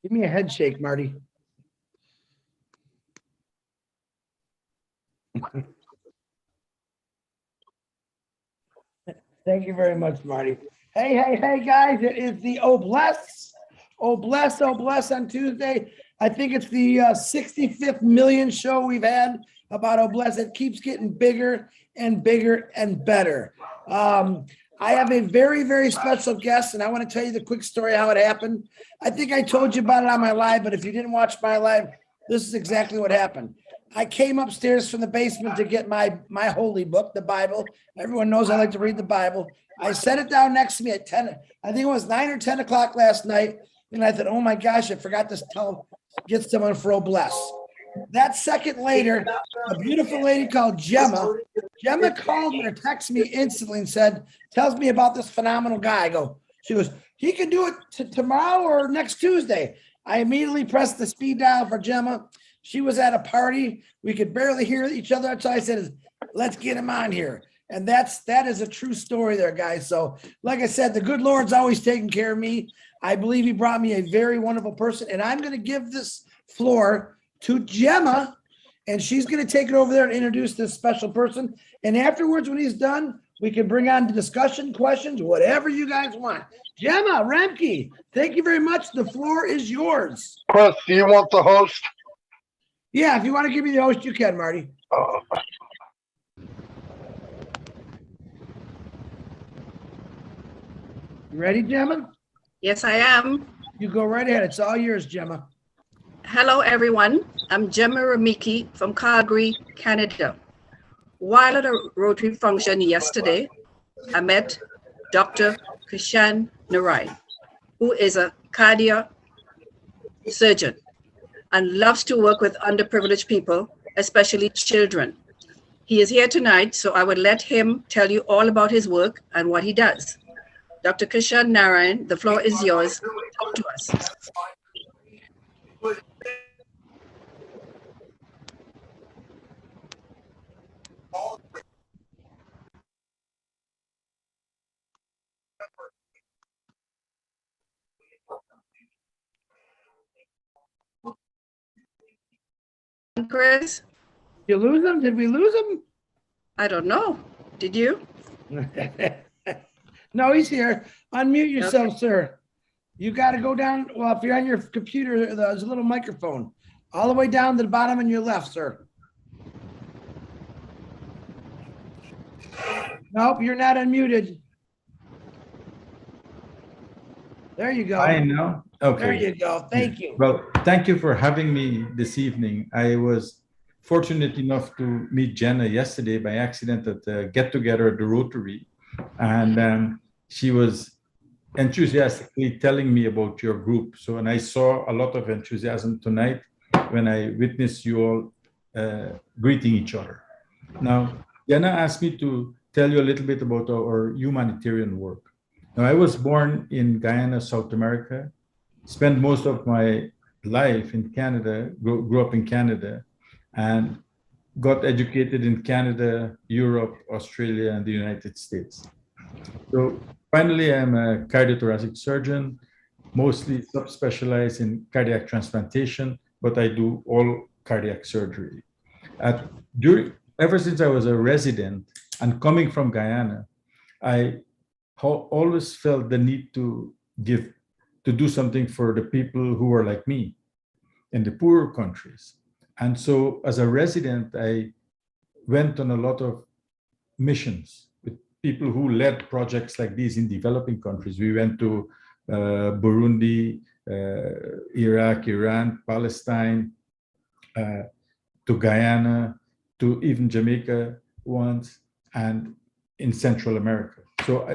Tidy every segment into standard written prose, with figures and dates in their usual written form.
Give me a head shake, Marty. Thank you very much, Marty. Hey, guys, it is the Obless on Tuesday. I think it's the 65th million show we've had about Obless. It keeps getting bigger and bigger and better. I have a very, very special guest, and I want to tell you the quick story how it happened. I think I told you about it on my live, but if you didn't watch my live, this is exactly what happened. I came upstairs from the basement to get my holy book, the Bible. Everyone knows I like to read the Bible. I set it down next to me at 10. I think it was 9 or 10 o'clock last night. And I thought, oh my gosh, I forgot to get someone for Obless. That second later, a beautiful lady called Gemma called me or texted me instantly and tells me about this phenomenal guy. She goes, he can do it tomorrow or next Tuesday. I immediately pressed the speed dial for Gemma. She was at a party. We could barely hear each other. That's why I said, let's get him on here. And that is a true story there, guys. So like I said, the good Lord's always taking care of me. I believe he brought me a very wonderful person. And I'm going to give this floor to Gemma, and she's going to take it over there and introduce this special person. And afterwards, when he's done, we can bring on the discussion, questions, whatever you guys want. Gemma Remke, thank you very much. The floor is yours. Chris, do you want the host? Yeah, if you want to give me the host, you can, Marty. You ready, Gemma? Yes, I am. You go right ahead. It's all yours, Gemma. Hello, everyone. I'm Gemma Remke from Calgary, Canada. While at a Rotary function yesterday, I met Dr. Kishan Narayan, who is a cardiac surgeon and loves to work with underprivileged people, especially children. He is here tonight, so I would let him tell you all about his work and what he does. Dr. Kishan Narayan, the floor is yours. Talk to us. Chris? You lose him? Did we lose him? I don't know. Did you? No, he's here. Unmute yourself, Okay. sir. You got to go down. Well, if you're on your computer, there's a little microphone all the way down to the bottom on your left, sir. Nope, you're not unmuted. There you go. I know. Okay. There you go. Thank you. Well, thank you for having me this evening. I was fortunate enough to meet Jenna yesterday by accident at the get-together at the Rotary. And she was enthusiastically telling me about your group. So, and I saw a lot of enthusiasm tonight when I witnessed you all greeting each other. Now, Jenna asked me to tell you a little bit about our humanitarian work. Now, I was born in Guyana, South America, spent most of my life in Canada, grew up in Canada, and got educated in Canada, Europe, Australia, and the United States. So finally, I'm a cardiothoracic surgeon, mostly subspecialized in cardiac transplantation, but I do all cardiac surgery. Ever since I was a resident and coming from Guyana, I always felt the need to do something for the people who were like me in the poorer countries. And so as a resident, I went on a lot of missions with people who led projects like these in developing countries. We went to Burundi, Iraq, Iran, Palestine, to Guyana, to even Jamaica once, and in Central America. So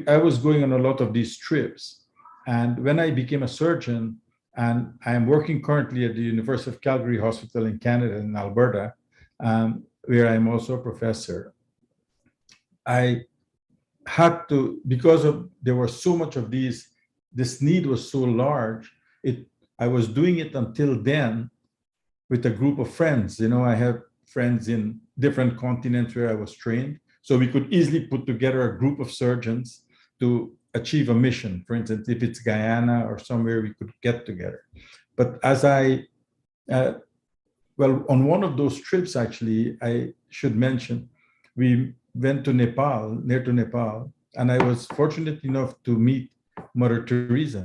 I was going on a lot of these trips. And when I became a surgeon, and I am working currently at the University of Calgary Hospital in Canada, in Alberta, where I'm also a professor, I had to, because there were so much of these, this need was so large, I was doing it until then with a group of friends. You know, I have friends in different continents where I was trained. So we could easily put together a group of surgeons to achieve a mission. For instance, if it's Guyana or somewhere, we could get together. But as well, on one of those trips, actually, I should mention, we went to Nepal, near to Nepal, and I was fortunate enough to meet Mother Teresa.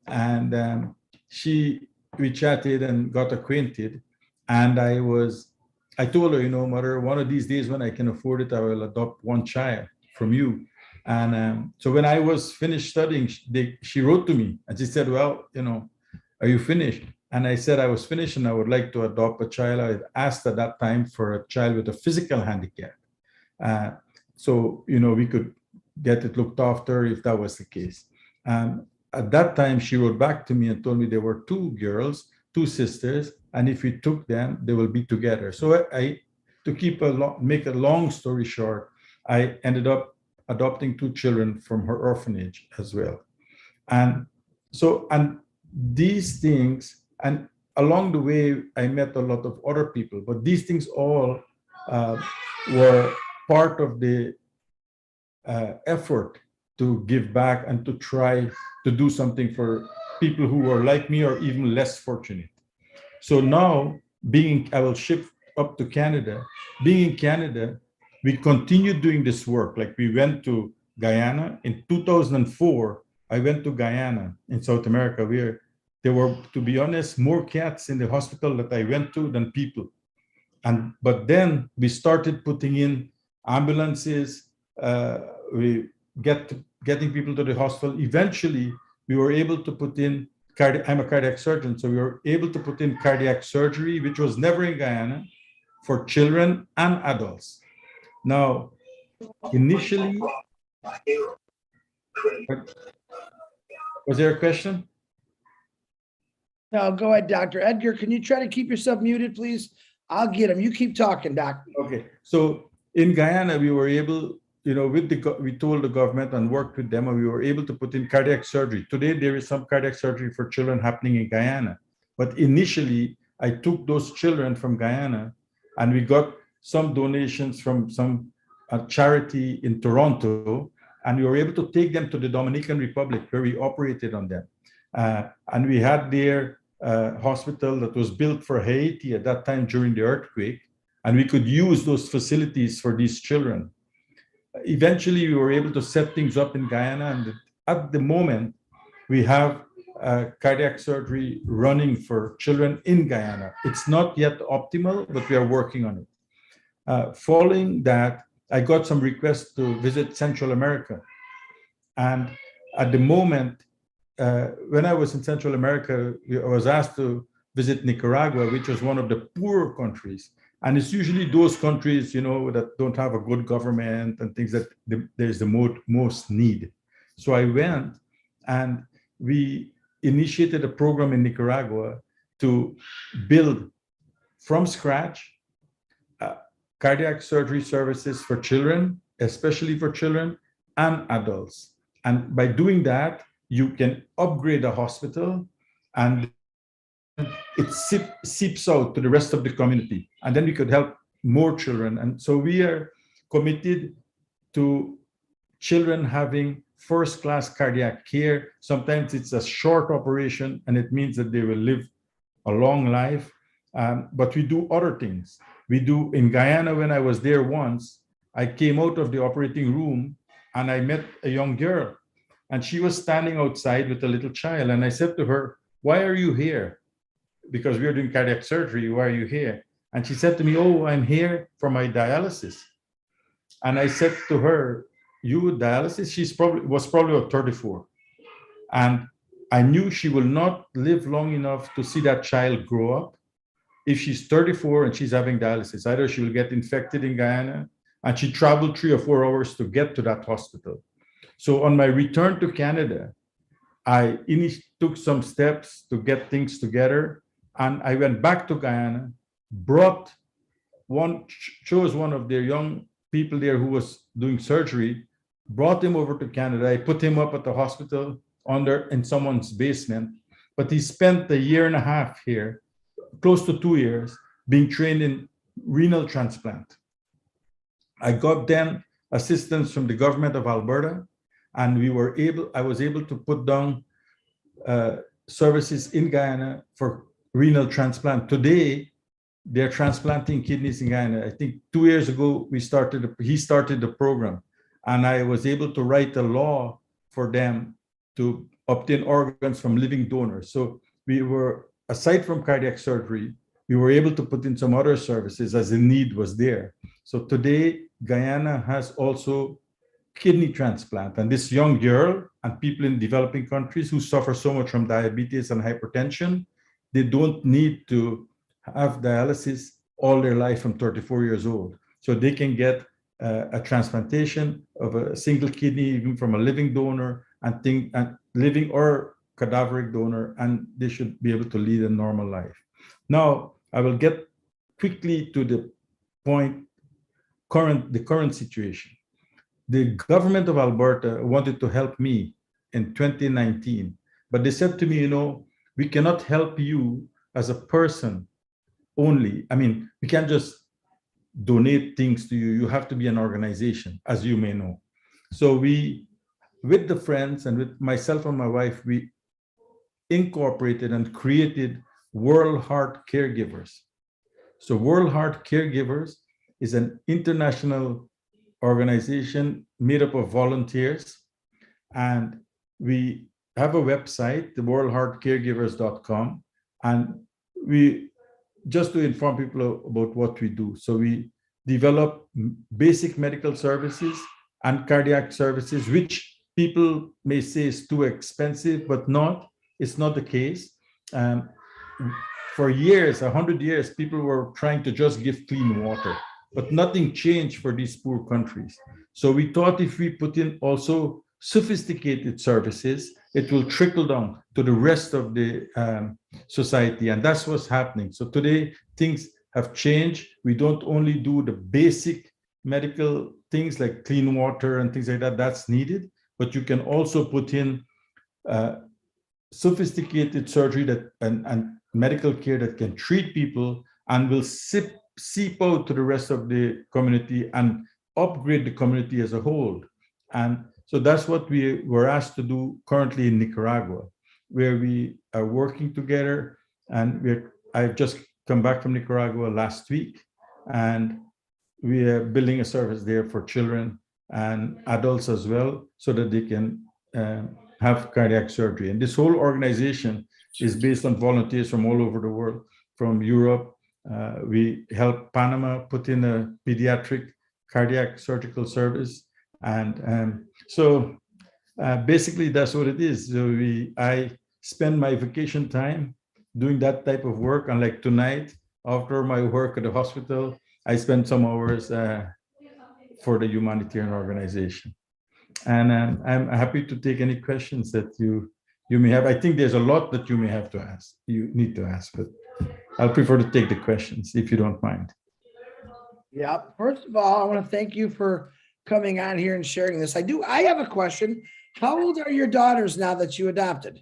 And we chatted and got acquainted. And I told her, Mother, one of these days when I can afford it, I will adopt one child from you. And so when I was finished studying, she wrote to me and she said, well, are you finished? And I said I was finished and I would like to adopt a child. I had asked at that time for a child with a physical handicap. So, we could get it looked after if that was the case. At that time, she wrote back to me and told me there were two girls, two sisters, and if we took them, they will be together. So to make a long story short, I ended up adopting two children from her orphanage as well. And these things, and along the way, I met a lot of other people, but these things all were part of the effort to give back and to try to do something for people who were like me or even less fortunate. So now, I will shift up to Canada. Being in Canada, we continued doing this work. Like we went to Guyana. In 2004, I went to Guyana in South America, where there were, to be honest, more cats in the hospital that I went to than people. But then we started putting in ambulances. We getting people to the hospital. Eventually, we were able to put in I'm a cardiac surgeon, so we were able to put in cardiac surgery, which was never in Guyana, for children and adults. Now, initially, was there a question? No, go ahead, Dr. Edgar. Can you try to keep yourself muted, please? I'll get him. You keep talking, Doc. Okay. So in Guyana, we were able, we told the government and worked with them, and we were able to put in cardiac surgery. Today, there is some cardiac surgery for children happening in Guyana. But initially, I took those children from Guyana, and we got some donations from some charity in Toronto, and we were able to take them to the Dominican Republic, where we operated on them. And we had their hospital that was built for Haiti at that time during the earthquake, and we could use those facilities for these children. Eventually, we were able to set things up in Guyana, and at the moment, we have cardiac surgery running for children in Guyana. It's not yet optimal, but we are working on it. Following that, I got some requests to visit Central America. And at the moment, when I was in Central America, I was asked to visit Nicaragua, which was one of the poorer countries. And it's usually those countries, that don't have a good government and things that there's the most need. So I went, and we initiated a program in Nicaragua to build from scratch cardiac surgery services for children, especially for children and adults. And by doing that, you can upgrade a hospital, and it seeps out to the rest of the community. And then we could help more children. And so we are committed to children having first-class cardiac care. Sometimes it's a short operation, and it means that they will live a long life. But we do other things. We do in Guyana, when I was there once, I came out of the operating room and I met a young girl, and she was standing outside with a little child. And I said to her, "Why are you here?" Because we are doing cardiac surgery. "Why are you here?" And she said to me, "Oh, I'm here for my dialysis." And I said to her, "You dialysis?" She was probably about 34. And I knew she will not live long enough to see that child grow up. If she's 34 and she's having dialysis, either she will get infected in Guyana, and she traveled 3 or 4 hours to get to that hospital. So on my return to Canada, I took some steps to get things together, and I went back to Guyana, chose one of their young people there who was doing surgery, brought him over to Canada. I put him up at the hospital in someone's basement, but he spent a year and a half here, close to 2 years, being trained in renal transplant. I got then assistance from the government of Alberta, and I was able to put down services in Guyana for renal transplant. Today, they're transplanting kidneys in Guyana. I think 2 years ago, he started the program, and I was able to write a law for them to obtain organs from living donors. So we were, aside from cardiac surgery, we were able to put in some other services as the need was there. So today, Guyana has also kidney transplant. And this young girl and people in developing countries who suffer so much from diabetes and hypertension, they don't need to have dialysis all their life from 34 years old. So they can get a transplantation of a single kidney, even from a living donor, and living or cadaveric donor, and they should be able to lead a normal life. Now, I will get quickly to the point, the current situation. The government of Alberta wanted to help me in 2019, but they said to me, we cannot help you as a person only. I mean, we can't just donate things to you. You have to be an organization, as you may know. So we, with the friends and with myself and my wife, we incorporated and created World Heart Caregivers. So World Heart Caregivers is an international organization made up of volunteers, and we have a website, the worldheartcaregivers.com, and we, just to inform people about what we do. So we develop basic medical services and cardiac services, which people may say is too expensive, but it's not the case. For years, 100 years, people were trying to just give clean water, but nothing changed for these poor countries. So we thought if we put in also sophisticated services, it will trickle down to the rest of the society. And that's what's happening. So today, things have changed. We don't only do the basic medical things like clean water and things like that, that's needed, but you can also put in sophisticated surgery and medical care that can treat people and will seep out to the rest of the community and upgrade the community as a whole. And so that's what we were asked to do currently in Nicaragua, where we are working together. And I've just come back from Nicaragua last week, and we are building a service there for children and adults as well, so that they can have cardiac surgery. And this whole organization is based on volunteers from all over the world, from Europe. We helped Panama put in a pediatric cardiac surgical service. And so basically that's what it is. So I spend my vacation time doing that type of work. And like tonight, after my work at the hospital, I spend some hours for the humanitarian organization. And I'm happy to take any questions that you may have. I think there's a lot that you may have to ask, you need to ask, but I'll prefer to take the questions if you don't mind. Yeah, first of all, I want to thank you for coming on here and sharing this. I have a question. How old are your daughters now that you adopted?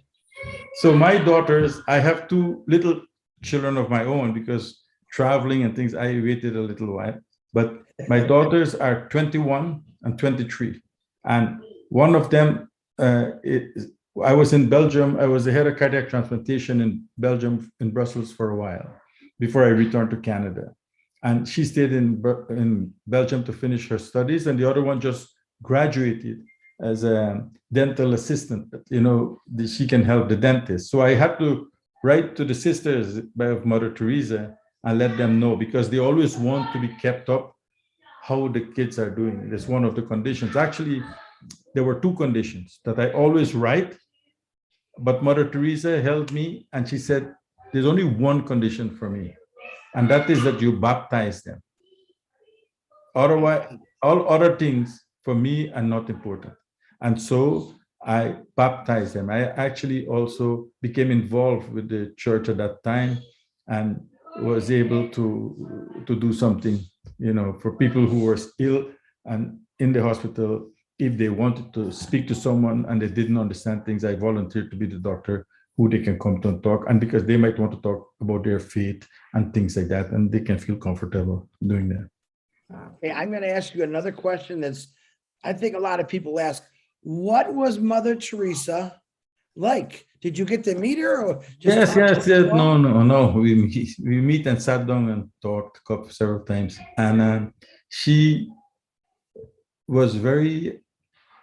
So my daughters, I have two little children of my own because traveling and things, I waited a little while, but my daughters are 21 and 23. And one of them, I was in Belgium. I was the head of cardiac transplantation in Belgium, in Brussels for a while before I returned to Canada. And she stayed in Belgium to finish her studies. And the other one just graduated as a dental assistant. She can help the dentist. So I had to write to the sisters of Mother Teresa and let them know, because they always want to be kept up how the kids are doing. That's one of the conditions. Actually, there were two conditions that I always write, but Mother Teresa held me and she said, there's only one condition for me, and that is that you baptize them. Otherwise, all other things for me are not important. And so I baptized them. I actually also became involved with the church at that time and was able to do something, for people who were ill and in the hospital. If they wanted to speak to someone and they didn't understand things, I volunteered to be the doctor who they can come to and talk. And because they might want to talk about their faith and things like that, and they can feel comfortable doing that. Okay, I'm going to ask you another question I think a lot of people ask. what was Mother Teresa like? Did you get to meet her or just Yes, talk yes, to her? yes. No, no, no. We meet and sat down and talked a couple several times, and she was very.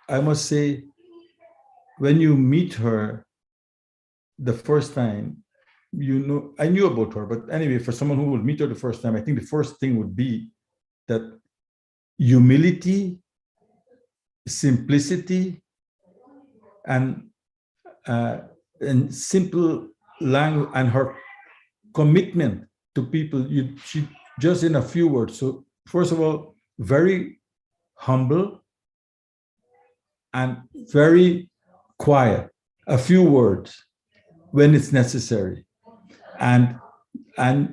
I must say, when you meet her the first time, I knew about her, but anyway, for someone who would meet her the first time, I think the first thing would be that humility, simplicity, and uh, and simple language, and her commitment to people. She just in a few words. So first of all, very humble and very quiet. A few words when it's necessary, and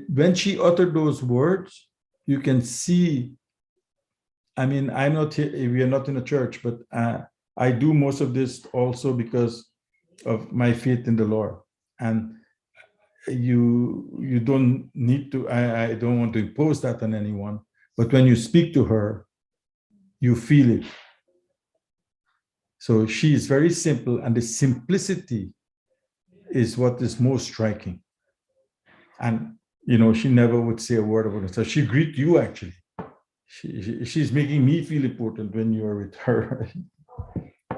when she uttered those words, you can see. I mean, I'm not here, we are not in a church, but I do most of this also because of my faith in the Lord. And you don't need to, I don't want to impose that on anyone, but when you speak to her, you feel it. So she is very simple, and the simplicity is what is most striking. And she never would say a word about it. So she greet you actually. She's making me feel important when you're with her.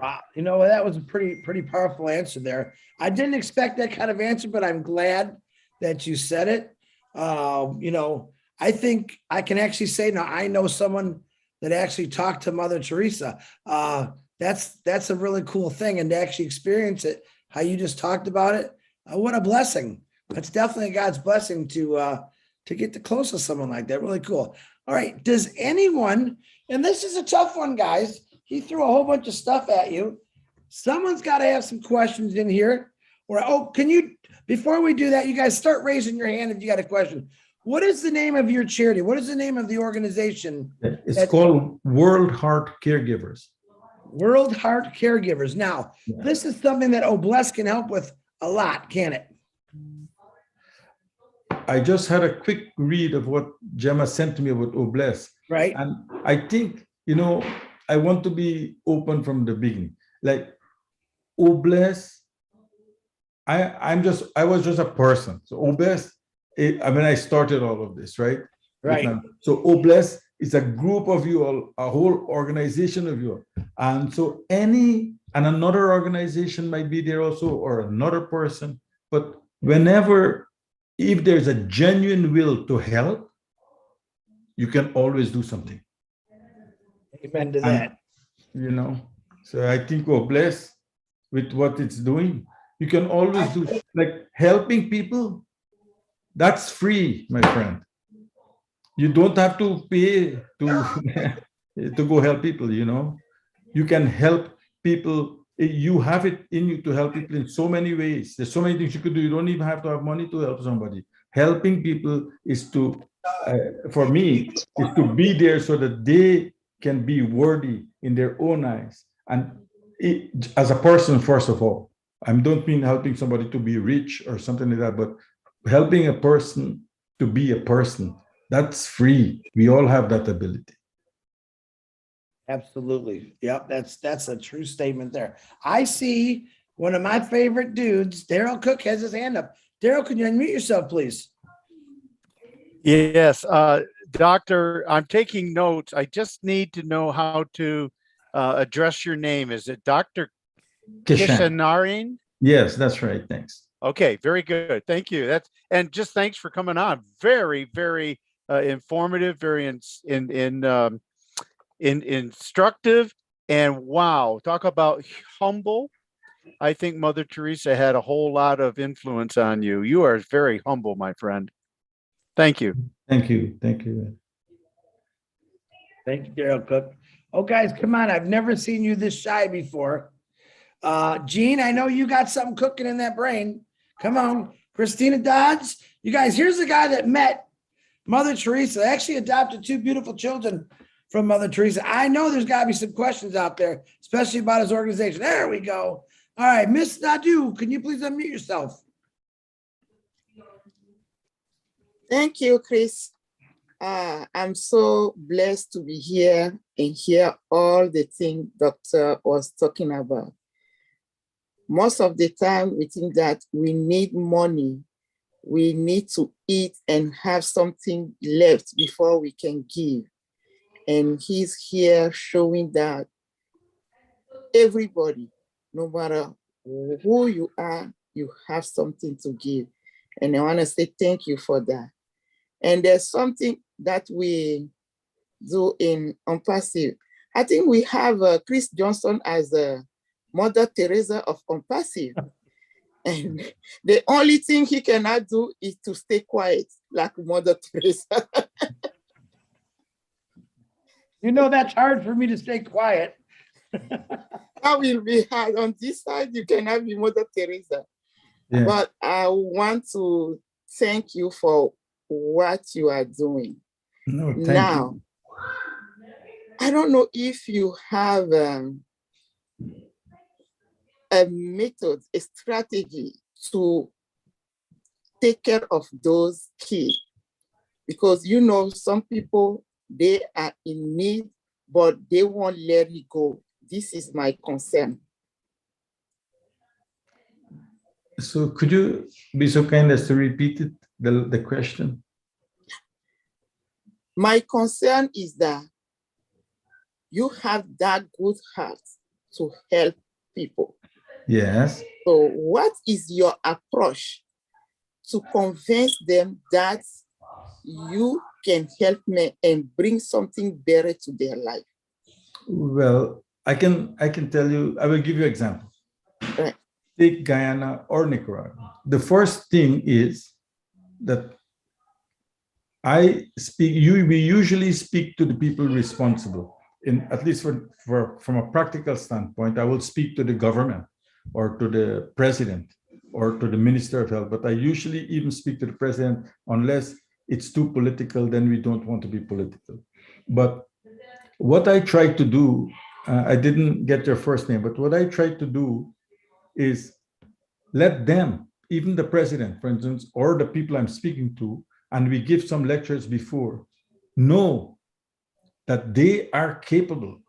Wow, that was a pretty powerful answer there. I didn't expect that kind of answer, but I'm glad that you said it. I think I can actually say now I know someone that actually talked to Mother Teresa. That's a really cool thing, and to actually experience it, how you just talked about it, what a blessing. That's definitely God's blessing to get to close to someone like that. Really cool. All right. Does anyone, and this is a tough one, guys. He threw a whole bunch of stuff at you. Someone's got to have some questions in here. Or, can you, before we do that, you guys start raising your hand if you got a question. What is the name of your charity? What is the name of the organization? It's called World Heart Caregivers. World Heart Caregivers. Now, This is something that Obless can help with a lot, can it? I just had a quick read of what Gemma sent to me about Obless. Right. And I think, I want to be open from the beginning. Like Obless, I was just a person. So Obless, I started all of this, right? Right. So Obless is a group of you all, a whole organization of you. And so another organization might be there also, or another person. But if there's a genuine will to help, you can always do something. Amen to that. So I think Obless, with what it's doing, you can always do, like helping people. That's free, my friend. You don't have to pay to go help people. You can help people. You have it in you to help people in so many ways. There's so many things you could do. You don't even have to have money to help somebody. Helping people is for me, is to be there so that they can be worthy in their own eyes. And as a person, first of all, I don't mean helping somebody to be rich or something like that, but helping a person to be a person. That's free. We all have that ability. Absolutely. Yep. That's a true statement there. I see one of my favorite dudes, Daryl Cook, has his hand up. Daryl, can you unmute yourself, please? Yes. Doctor, I'm taking notes. I just need to know how to address your name. Is it Dr. Kishanarian? Yes, that's right. Thanks. Okay, very good. Thank you. And just thanks for coming on. Very, very informative, very instructive, and wow, talk about humble. I think Mother Teresa had a whole lot of influence on you. You are very humble, my friend. Thank you. Thank you. Thank you. Thank you, Daryl Cook. Oh, guys, come on. I've never seen you this shy before. Gene, I know you got something cooking in that brain. Come on. Christina Dodds. You guys, here's the guy that met Mother Teresa, actually adopted 2 beautiful children from Mother Teresa. I know there's got to be some questions out there, especially about his organization. There we go. All right, Miss Nadu, can you please unmute yourself? Thank you, Chris. I'm so blessed to be here and hear all the things Doctor was talking about. Most of the time, we think that we need money. We need to eat and have something left before we can give. And he's here showing that everybody, no matter who you are, you have something to give. And I want to say thank you for that. And there's something that we do in ONPASSIVE. I think we have Chris Johnson as a Mother Teresa of ONPASSIVE. And the only thing he cannot do is to stay quiet like Mother Teresa. You know, that's hard for me to stay quiet. That will be hard. On this side, you cannot be Mother Teresa. Yeah. But I want to thank you for what you are doing. No, thank Now, you. I don't know if you have a method, a strategy to take care of those kids. Because you know, some people, they are in need, but they won't let it go. This is my concern. So could you be so kind as to repeat it, the question? My concern is that you have that good heart to help people. Yes. So what is your approach to convince them that you can help me and bring something better to their life? Well, I can tell you, I will give you an example. Right. Take Guyana or Nicaragua. The first thing is that we usually speak to the people responsible. At least from a practical standpoint, I will speak to the government or to the president or to the Minister of Health, but I usually even speak to the president unless it's too political, then we don't want to be political. But what I try to do, I didn't get your first name, but what I try to do is let them, even the president, for instance, or the people I'm speaking to, and we give some lectures before, know that they are capable,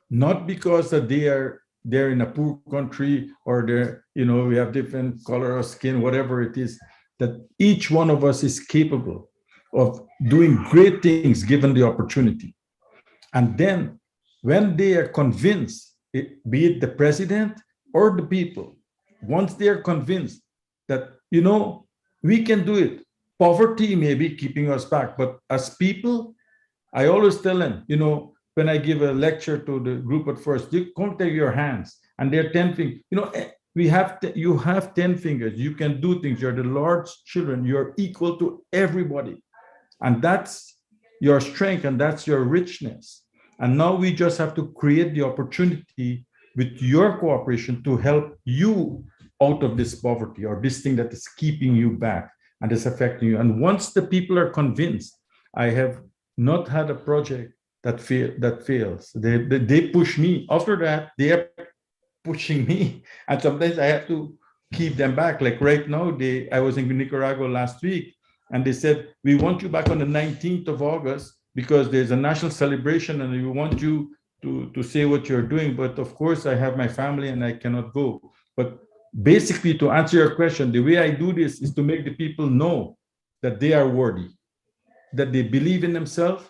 not because that they're in a poor country or they're, we have different color of skin, whatever it is, that each one of us is capable of doing great things given the opportunity. And then when they are convinced, be it the president or the people, once they are convinced that, we can do it, poverty may be keeping us back, but as people, I always tell them, when I give a lecture to the group at first, you contact your hands and they're 10 fingers. You have 10 fingers. You can do things. You're the Lord's children. You're equal to everybody. And that's your strength and that's your richness. And now we just have to create the opportunity with your cooperation to help you out of this poverty or this thing that is keeping you back and is affecting you. And once the people are convinced, I have not had a project that fails. They push me. After that, they are pushing me. And sometimes I have to keep them back. Like right now, I was in Nicaragua last week, and they said, we want you back on the 19th of August because there's a national celebration and we want you to say what you're doing. But of course, I have my family and I cannot go. But basically, to answer your question, the way I do this is to make the people know that they are worthy, that they believe in themselves,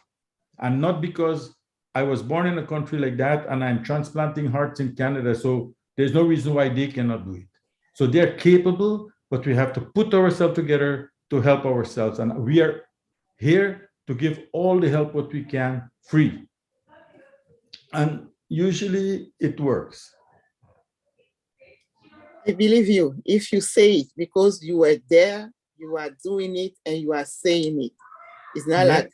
and not because I was born in a country like that and I'm transplanting hearts in Canada. So there's no reason why they cannot do it. So they're capable, but we have to put ourselves together to help ourselves. And we are here to give all the help what we can free. And usually it works. I believe you if you say it because you were there, you are doing it, and you are saying it. It's not like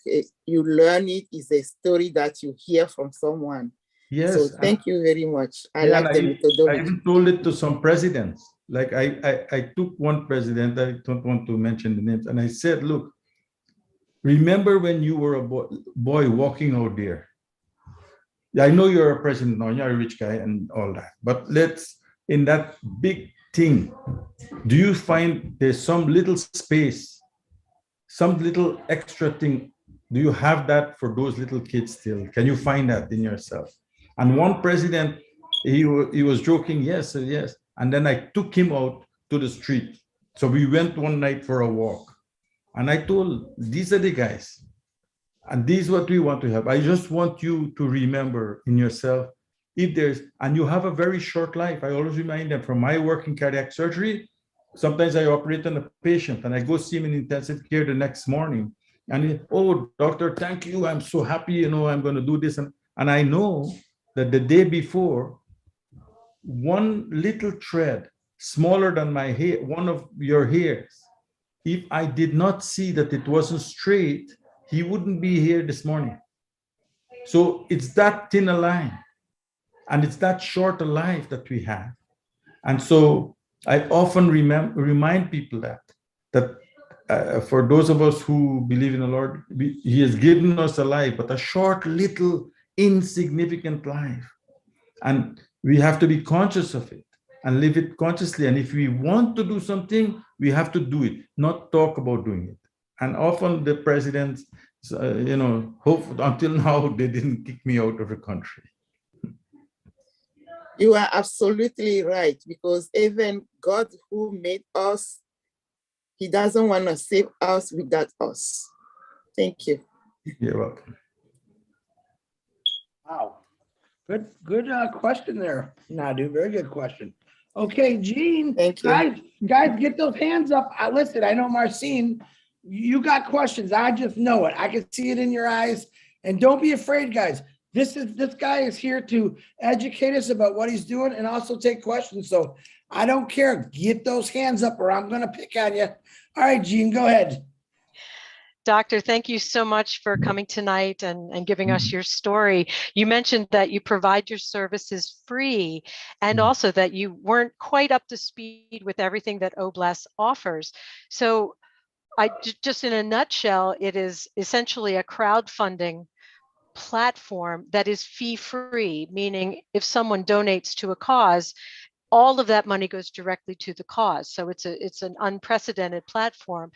you learn it. It's a story that you hear from someone. Yes. So thank you very much. I like the methodology. I even told it to some presidents. Like I took one president, I don't want to mention the names, and I said, look, remember when you were a boy walking out there? I know you're a president now, you're a rich guy and all that, but in that big thing, do you find there's some little space, some little extra thing Do you have that for those little kids still? Can you find that in yourself? And one president, he was joking, yes, yes. And then I took him out to the street. So we went one night for a walk. And I told, these are the guys. And this is what we want to have. I just want you to remember in yourself, if there's, and you have a very short life. I always remind them from my work in cardiac surgery, sometimes I operate on a patient and I go see him in intensive care the next morning. And he, oh, doctor, thank you. I'm so happy, you know, I'm going to do this. And I know that the day before, one little thread smaller than my hair, one of your hairs, if I did not see that it wasn't straight, he wouldn't be here this morning. So it's that thin a line and it's that short a life that we have. And so I often remind people that for those of us who believe in the Lord, he has given us a life, but a short, little, insignificant life. And we have to be conscious of it and live it consciously. And if we want to do something, we have to do it, not talk about doing it. And often the presidents, you know, hope until now, they didn't kick me out of the country. You are absolutely right, because even God who made us, he doesn't want to save us without us. Thank you. You're welcome. Wow. Good question there, Nadu. Very good question. Okay, Gene. Thank you. Guys, get those hands up. Listen, I know Marcine, you got questions. I just know it. I can see it in your eyes. And don't be afraid, guys. This guy is here to educate us about what he's doing and also take questions. So I don't care. Get those hands up or I'm going to pick on you. All right, Gene, go ahead. Doctor, thank you so much for coming tonight and giving us your story. You mentioned that you provide your services free and also that you weren't quite up to speed with everything that Obless offers. So just in a nutshell, it is essentially a crowdfunding platform that is fee-free, meaning if someone donates to a cause, all of that money goes directly to the cause. So it's an unprecedented platform,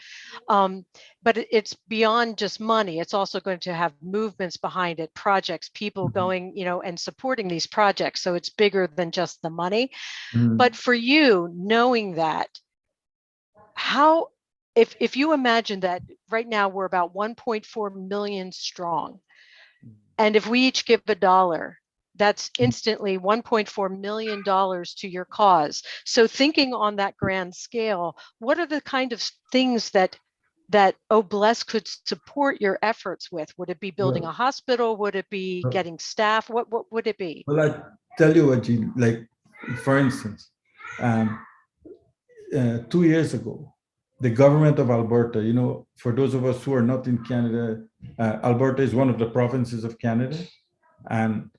but it's beyond just money. It's also going to have movements behind it, projects, people going, you know, and supporting these projects. So it's bigger than just the money. But for you, knowing that, how, if you imagine that right now we're about 1.4 million strong, and if we each give $1, that's instantly $1.4 million to your cause. So thinking on that grand scale, what are the kind of things that Obless could support your efforts with? Would it be building a hospital? Would it be getting staff? What would it be? Well, I tell you what, Gene, like, for instance, 2 years ago, the government of Alberta, you know, for those of us who are not in Canada, Alberta is one of the provinces of Canada. And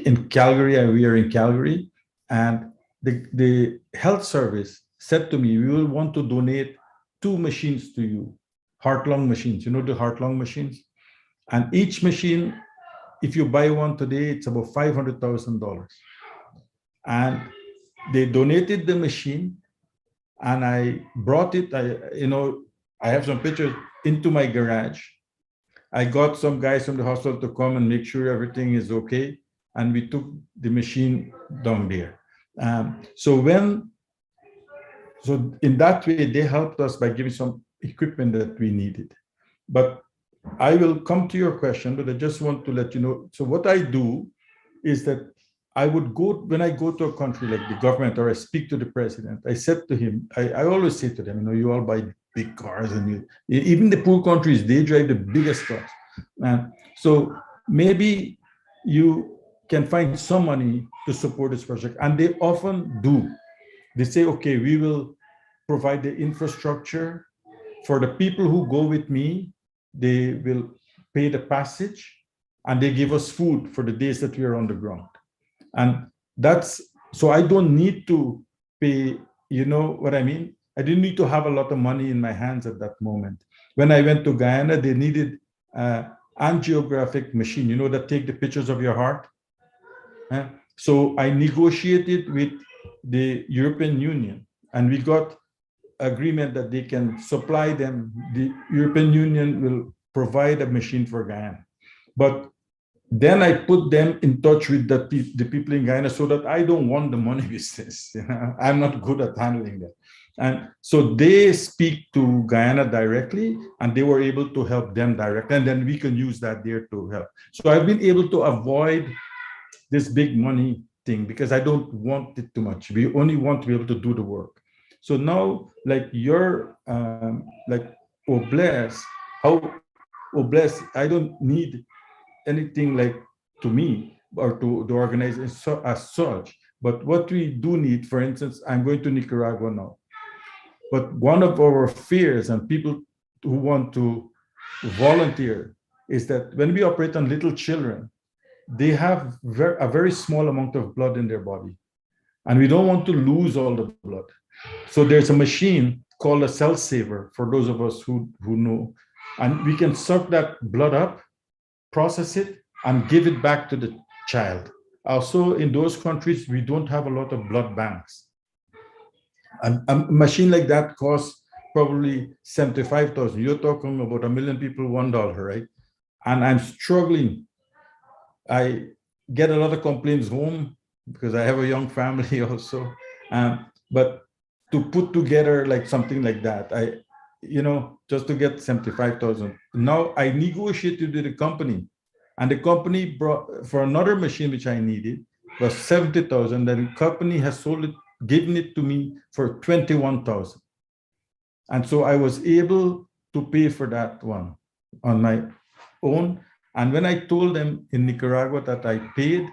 in Calgary, we are in Calgary, and the health service said to me, we will want to donate 2 machines to you, heart-lung machines, you know, the heart-lung machines. And each machine, if you buy one today, it's about $500,000. And they donated the machine, and I brought it, I have some pictures, into my garage. I got some guys from the hospital to come and make sure everything is okay. And we took the machine down there. So in that way, they helped us by giving some equipment that we needed. But I will come to your question, but I just want to let you know. So what I do is that I would go, when I go to a country like the government or I speak to the president, I said to him, I always say to them, you know, you all buy big cars, and even the poor countries, they drive the biggest cars. So maybe you can find some money to support this project. And they often do. They say, okay, we will provide the infrastructure for the people who go with me. They will pay the passage and they give us food for the days that we are on the ground. And that's, so I don't need to pay, you know what I mean? I didn't need to have a lot of money in my hands at that moment. When I went to Guyana, they needed angiographic machine, you know, that take the pictures of your heart. So I negotiated with the European Union, and we got agreement that they can supply them. The European Union will provide a machine for Guyana. But then I put them in touch with the people in Guyana so that I don't want the money business. You know? I'm not good at handling that. And so they speak to Guyana directly, and they were able to help them directly. And then we can use that there to help. So I've been able to avoid this big money thing because I don't want it too much. We only want to be able to do the work. So now, like your, like Obless, how Obless, I don't need anything like to me or to the organization as such. But what we do need, for instance, I'm going to Nicaragua now. But one of our fears and people who want to volunteer is that when we operate on little children, they have a very small amount of blood in their body. And we don't want to lose all the blood. So there's a machine called a cell saver for those of us who know. And we can suck that blood up, process it, and give it back to the child. Also, in those countries, we don't have a lot of blood banks. A machine like that costs probably 75,000. You're talking about 1 million people, $1, right? And I'm struggling. I get a lot of complaints home because I have a young family also. But to put together like something like that, just to get 75,000. Now I negotiated with the company, and the company brought for another machine which I needed was 70,000. And the company has sold it, given it to me for 21,000. And so I was able to pay for that one on my own. And when I told them in Nicaragua that I paid,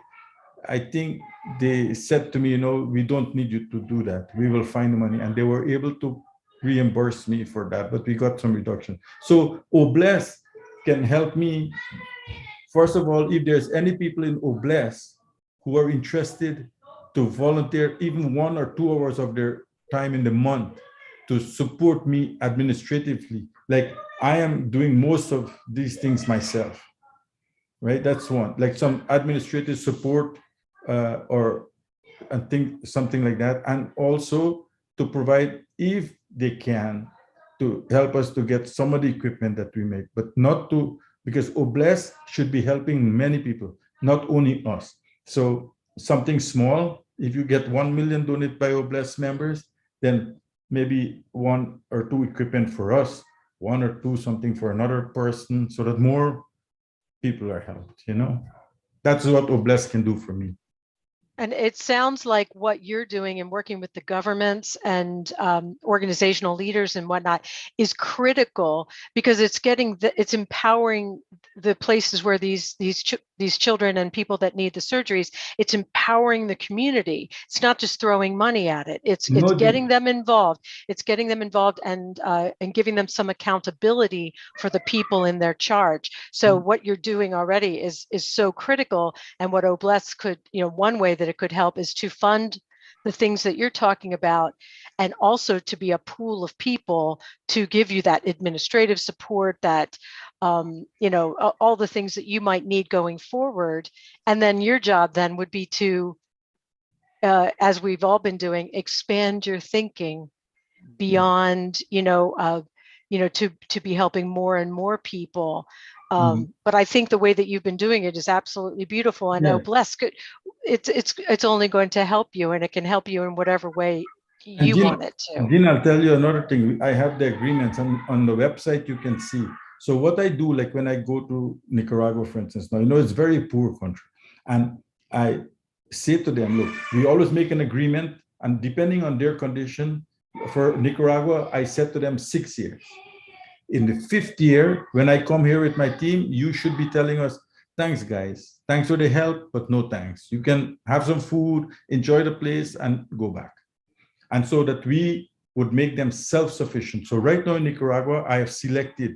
I think they said to me, we don't need you to do that. We will find the money. And they were able to reimburse me for that, but we got some reduction. So Obless can help me. First of all, if there's any people in Obless who are interested to volunteer even 1 or 2 hours of their time in the month to support me administratively, like I am doing most of these things myself, right? That's one, like some administrative support or I think something like that. And also to provide, if they can, to help us to get some of the equipment that we make, but not to, because Obless should be helping many people, not only us. So something small, if you get 1 million donated by Obless members, then maybe 1 or 2 equipment for us, 1 or 2 something for another person, so that more people are helped, That's what Obless can do for me. And it sounds like what you're doing and working with the governments and organizational leaders and whatnot is critical, because it's empowering the places where these children and people that need the surgeries. It's empowering the community. It's not just throwing money at it. It's getting them involved. It's getting them involved and giving them some accountability for the people in their charge. So what you're doing already is so critical. And what Obless could, one way that it could help is to fund the things that you're talking about, and also to be a pool of people to give you that administrative support, that all the things that you might need going forward. And then your job then would be to, as we've all been doing, expand your thinking beyond, to be helping more and more people. But I think the way that you've been doing it is absolutely beautiful. I know Obless it's only going to help you, and it can help you in whatever way you want it to. Dean, I'll tell you another thing. I have the agreements on the website. You can see. So what I do, like when I go to Nicaragua, for instance, now, it's a very poor country. And I say to them, look, we always make an agreement, and depending on their condition, for Nicaragua, I said to them 6 years. In the 5th year, when I come here with my team, you should be telling us, thanks, guys. Thanks for the help, but no thanks. You can have some food, enjoy the place, and go back. And so that we would make them self-sufficient. So right now in Nicaragua, I have selected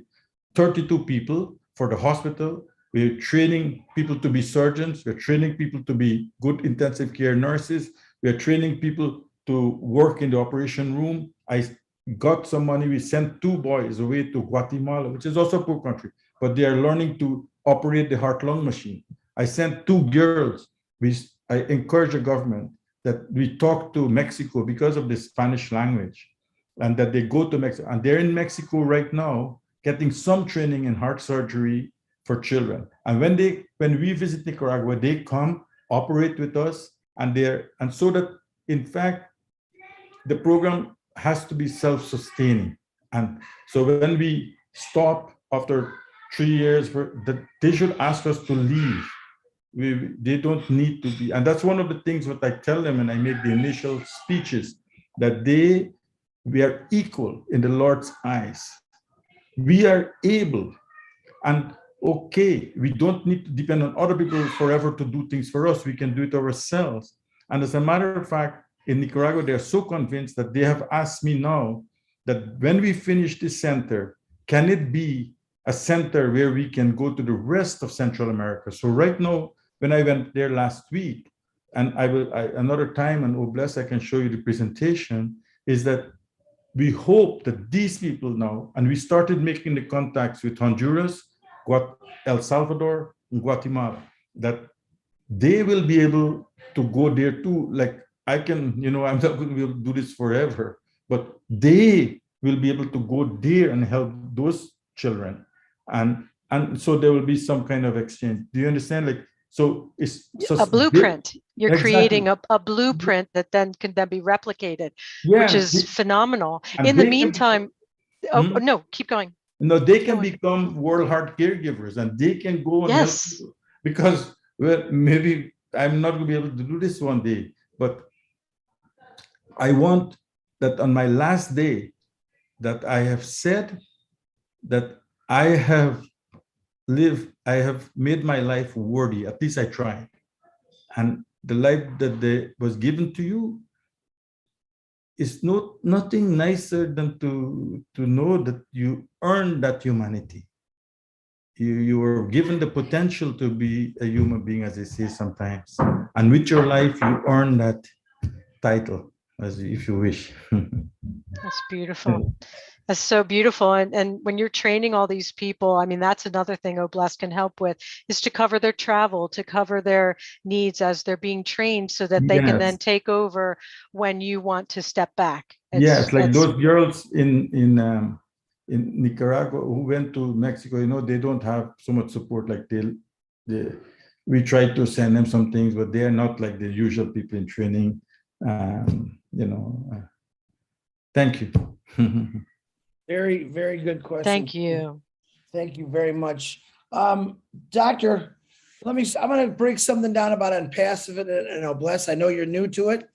32 people for the hospital. We're training people to be surgeons. We're training people to be good intensive care nurses. We're training people to work in the operation room. I got some money. We sent 2 boys away to Guatemala, which is also a poor country, but they are learning to operate the heart-lung machine. I sent 2 girls. I encourage the government that we talk to Mexico because of the Spanish language, and that they go to Mexico. And they're in Mexico right now getting some training in heart surgery for children. And when we visit Nicaragua, they come operate with us, and so that in fact the program has to be self-sustaining. And so when we stop after 3 years, they should ask us to leave. They don't need to be. And that's one of the things that I tell them when I make the initial speeches, that we are equal in the Lord's eyes. We are able, and okay, we don't need to depend on other people forever to do things for us. We can do it ourselves. And as a matter of fact, in Nicaragua, they're so convinced that they have asked me now that when we finish this center, can it be a center where we can go to the rest of Central America? So right now, when I went there last week, and another time on Obless, I can show you the presentation, is that we hope that these people now, and we started making the contacts with Honduras, El Salvador, and Guatemala, that they will be able to go there too. Like I can, I'm not going to be able to do this forever, but they will be able to go there and help those children. And so there will be some kind of exchange. Do you understand? Like, so it's a blueprint. You're exactly. Creating a blueprint that then can be replicated, which is phenomenal. In the meantime, no, keep going. No, they can become World Heart caregivers, and they can go and help people. Because, well, maybe I'm not going to be able to do this one day, but I want that on my last day that I have said that I have made my life worthy. At least I tried. And the life that was given to you is nothing nicer than to know that you earned that humanity. You were given the potential to be a human being, as they say sometimes. And with your life, you earn that title, if you wish. That's beautiful. That's so beautiful. And when you're training all these people, I mean, that's another thing Obless can help with, is to cover their travel, to cover their needs as they're being trained, so that they can then take over when you want to step back. Yes, like those girls in Nicaragua who went to Mexico, they don't have so much support. Like we try to send them some things, but they are not like the usual people in training. Thank you. Very, very good question. Thank you. Thank you very much. Doctor, I'm going to break something down about ONPASSIVE and Obless. I know you're new to it.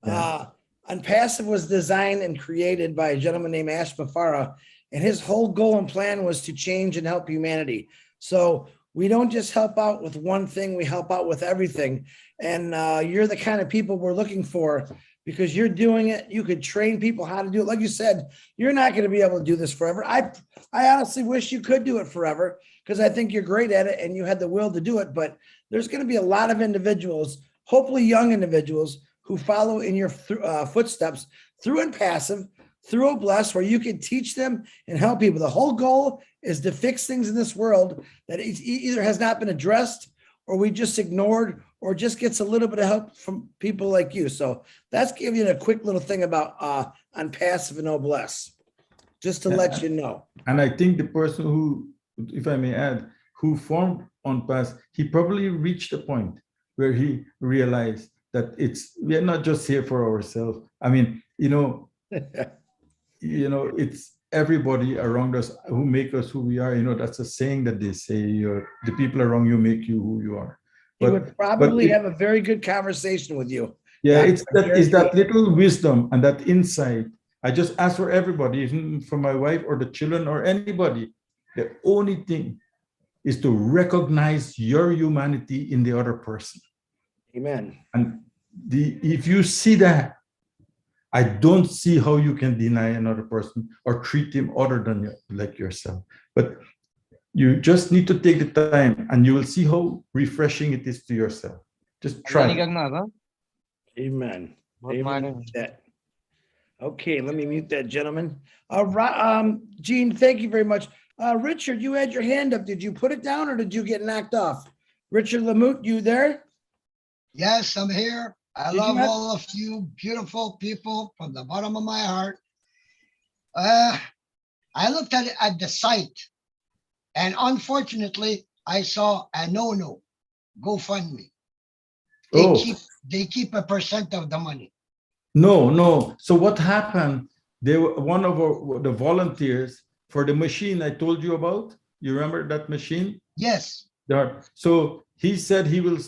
Yeah. ONPASSIVE was designed and created by a gentleman named Ash Mafara, and his whole goal and plan was to change and help humanity. So we don't just help out with one thing, we help out with everything. And you're the kind of people we're looking for, because you're doing it. You could train people how to do it. Like you said, you're not going to be able to do this forever. I honestly wish you could do it forever, because I think you're great at it and you had the will to do it. But there's going to be a lot of individuals, hopefully young individuals, who follow in your footsteps through ONPASSIVE, through Obless, where you can teach them and help people. The whole goal is to fix things in this world that either has not been addressed, or we just ignored, or just gets a little bit of help from people like you. So that's giving you a quick little thing about ONPASSIVE and Obless, just to let you know. And I think the person who, if I may add, who formed ONPASSIVE, he probably reached a point where he realized that we are not just here for ourselves. I mean, it's everybody around us who make us who we are. That's a saying that they say, the people around you make you who you are. He would probably have a very good conversation with you. Yeah, it's that little wisdom and that insight. I just ask for everybody, even for my wife or the children or anybody. The only thing is to recognize your humanity in the other person. Amen. And if you see that, I don't see how you can deny another person or treat him other than like yourself. But you just need to take the time, and you will see how refreshing it is to yourself. Just try. Amen. Amen. Okay, let me mute that gentleman. Gene, thank you very much. Richard, you had your hand up. Did you put it down, or did you get knocked off? Richard Lamoot, you there? Yes, I'm here. I love all of you beautiful people from the bottom of my heart. I looked at the site, and unfortunately, I saw a no. GoFundMe. Oh, They keep a percent of the money. no. So what happened? They were one of the volunteers for the machine I told you about. You remember that machine? Yes. So he said he will,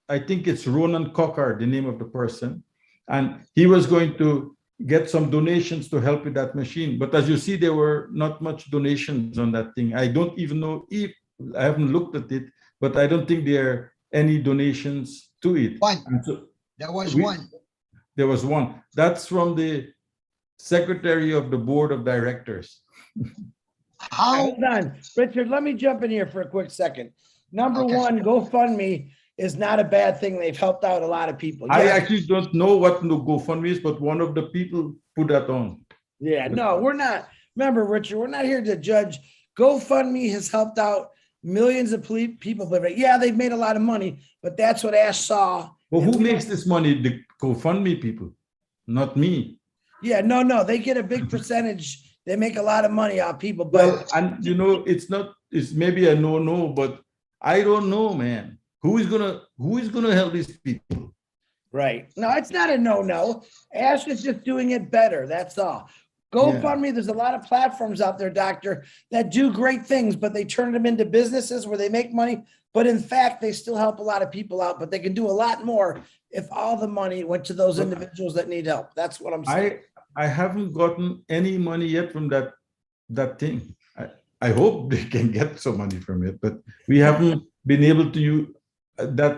I think it's Ronan Cocker, the name of the person, and he was going to get some donations to help with that machine. But as you see, there were not much donations on that thing. I don't even know if, I haven't looked at it, but I don't think there are any donations to it. So there was one. There was one. That's from the secretary of the board of directors. Hold on, Richard, let me jump in here for a quick second. Number one, GoFundMe is not a bad thing. They've helped out a lot of people. I actually don't know what GoFundMe is, but one of the people put that on. Yeah, no, we're not. Remember, Richard, we're not here to judge. GoFundMe has helped out millions of people. Yeah, they've made a lot of money, but that's what Ash saw. Well, who makes this money? The GoFundMe people, not me. Yeah, no, they get a big percentage. They make a lot of money off people. But well, and you know, it's maybe a no, but I don't know, man. Who is gonna help these people? Right. No, it's not a no. Ash is just doing it better. That's all. GoFundMe, there's a lot of platforms out there, doctor, that do great things, but they turn them into businesses where they make money. But in fact, they still help a lot of people out, but they can do a lot more if all the money went to those individuals that need help. That's what I'm saying. I haven't gotten any money yet from that thing. I hope they can get some money from it, but we haven't been able to use that.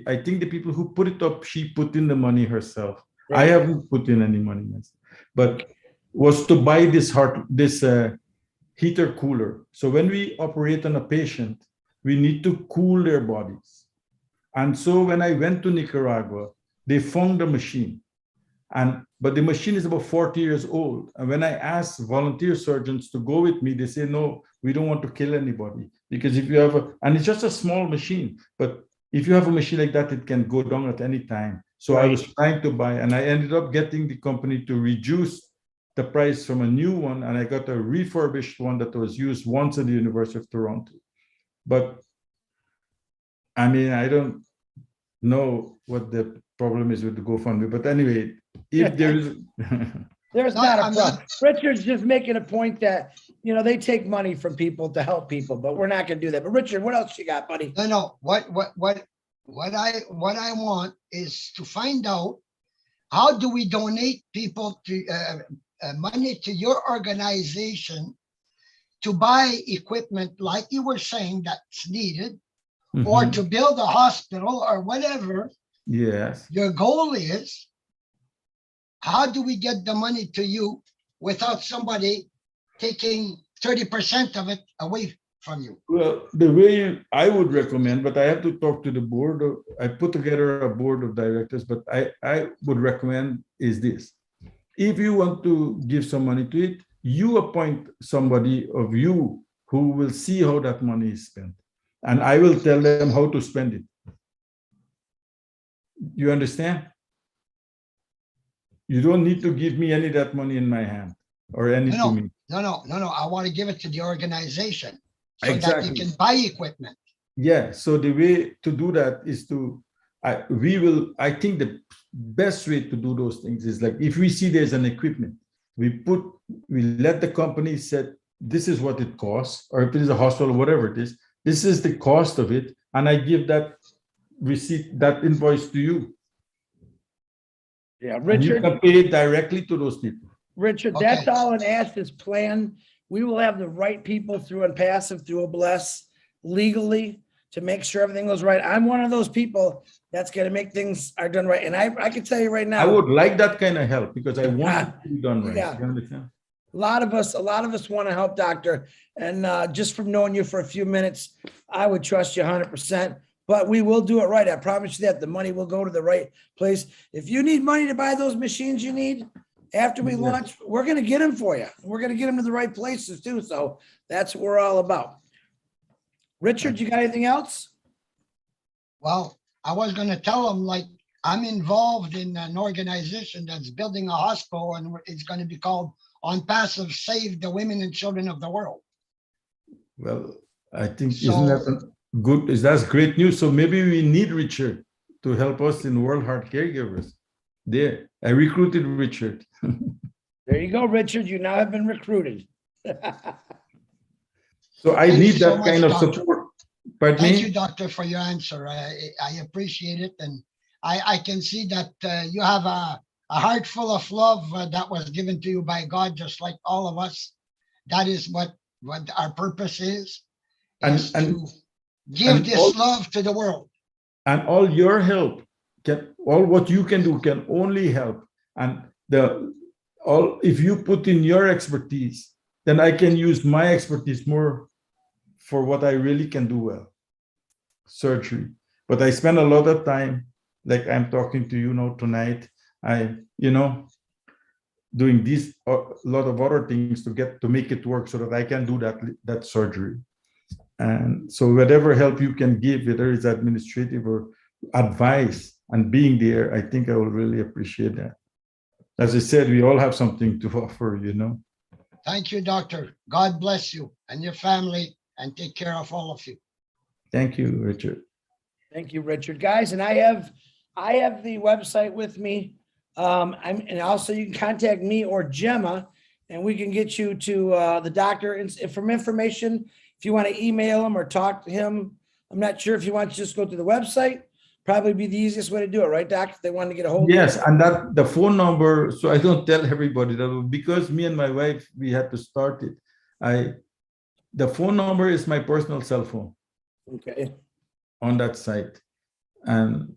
I think the people who put it up, she put in the money herself. Right. I haven't put in any money myself, but was to buy this heater cooler. So when we operate on a patient, we need to cool their bodies. And so when I went to Nicaragua, they found the machine. But the machine is about 40 years old. And when I asked volunteer surgeons to go with me, they say, no, we don't want to kill anybody. Because if you have and it's just a small machine, but if you have a machine like that, it can go down at any time. So I was trying to buy, and I ended up getting the company to reduce the price from a new one. And I got a refurbished one that was used once at the University of Toronto. But I mean, I don't know what the problem is with the GoFundMe, but anyway, if there's there's not a problem. Richard's just making a point that, you know, they take money from people to help people, but we're not going to do that. But Richard, what else you got, buddy? No. What I want is to find out, how do we donate people to money to your organization to buy equipment like you were saying that's needed, or to build a hospital or whatever. Yes. Your goal is, how do we get the money to you without somebody taking 30% of it away from you? Well, the way I would recommend, but I have to talk to the board. I put together a board of directors, but I would recommend is this. If you want to give some money to it, you appoint somebody of you who will see how that money is spent. And I will tell them how to spend it. You understand? You don't need to give me any of that money in my hand or any to me. No. I want to give it to the organization so exactly. that you can buy equipment. Yeah. So the way to do that is I think the best way to do those things is like, if we see there's an equipment, we let the company say, this is what it costs, or if it is a hospital, whatever it is, this is the cost of it. And I give that receipt, that invoice to you. Yeah, Richard. You can pay it directly to those people. Richard, that's all in Ash's plan. We will have the right people through ONPASSIVE, through Obless, legally, to make sure everything goes right. I'm one of those people that's going to make things are done right. And I can tell you right now, I would like that kind of help, because I want it to be done right. Yeah. You understand? A lot of us want to help, doctor. And just from knowing you for a few minutes, I would trust you 100%. But we will do it right. I promise you that the money will go to the right place. If you need money to buy those machines you need after we launch, we're going to get them for you. We're going to get them to the right places too. So that's what we're all about. Richard, you got anything else? Well, I was going to tell them, like, I'm involved in an organization that's building a hospital, and it's going to be called ONPASSIVE, Save the Women and Children of the World. Well, I think So- isn't that good? That's great news. So maybe we need Richard to help us in World Heart Caregivers. There, I recruited Richard. There you go, Richard. You now have been recruited. So I Thank need you so that much, kind of Doctor. support. Pardon Thank me? you, Doctor, for your answer. I appreciate it. And I can see that you have a heart full of love that was given to you by God, just like all of us. That is what our purpose is And- to give and this all- love to the world. And all your help all what you can do can only help. And if you put in your expertise, then I can use my expertise more for what I really can do well, surgery. But I spend a lot of time, like I'm talking to you now tonight, doing this a lot of other things to make it work so that I can do that surgery. And so whatever help you can give, whether it's administrative or advice and being there, I think I will really appreciate that. As I said, we all have something to offer, Thank you, Doctor. God bless you and your family, and take care of all of you. Thank you, Richard. Thank you, Richard. Guys, and I have the website with me. And also you can contact me or Gemma, and we can get you to the doctor and from information. If you want to email him or talk to him, I'm not sure if you want to just go to the website. Probably be the easiest way to do it, right, Doc? If they want to get a hold of you. Yes, and that the phone number, so I don't tell everybody that, because me and my wife, we had to start it. The phone number is my personal cell phone. Okay. On that site. And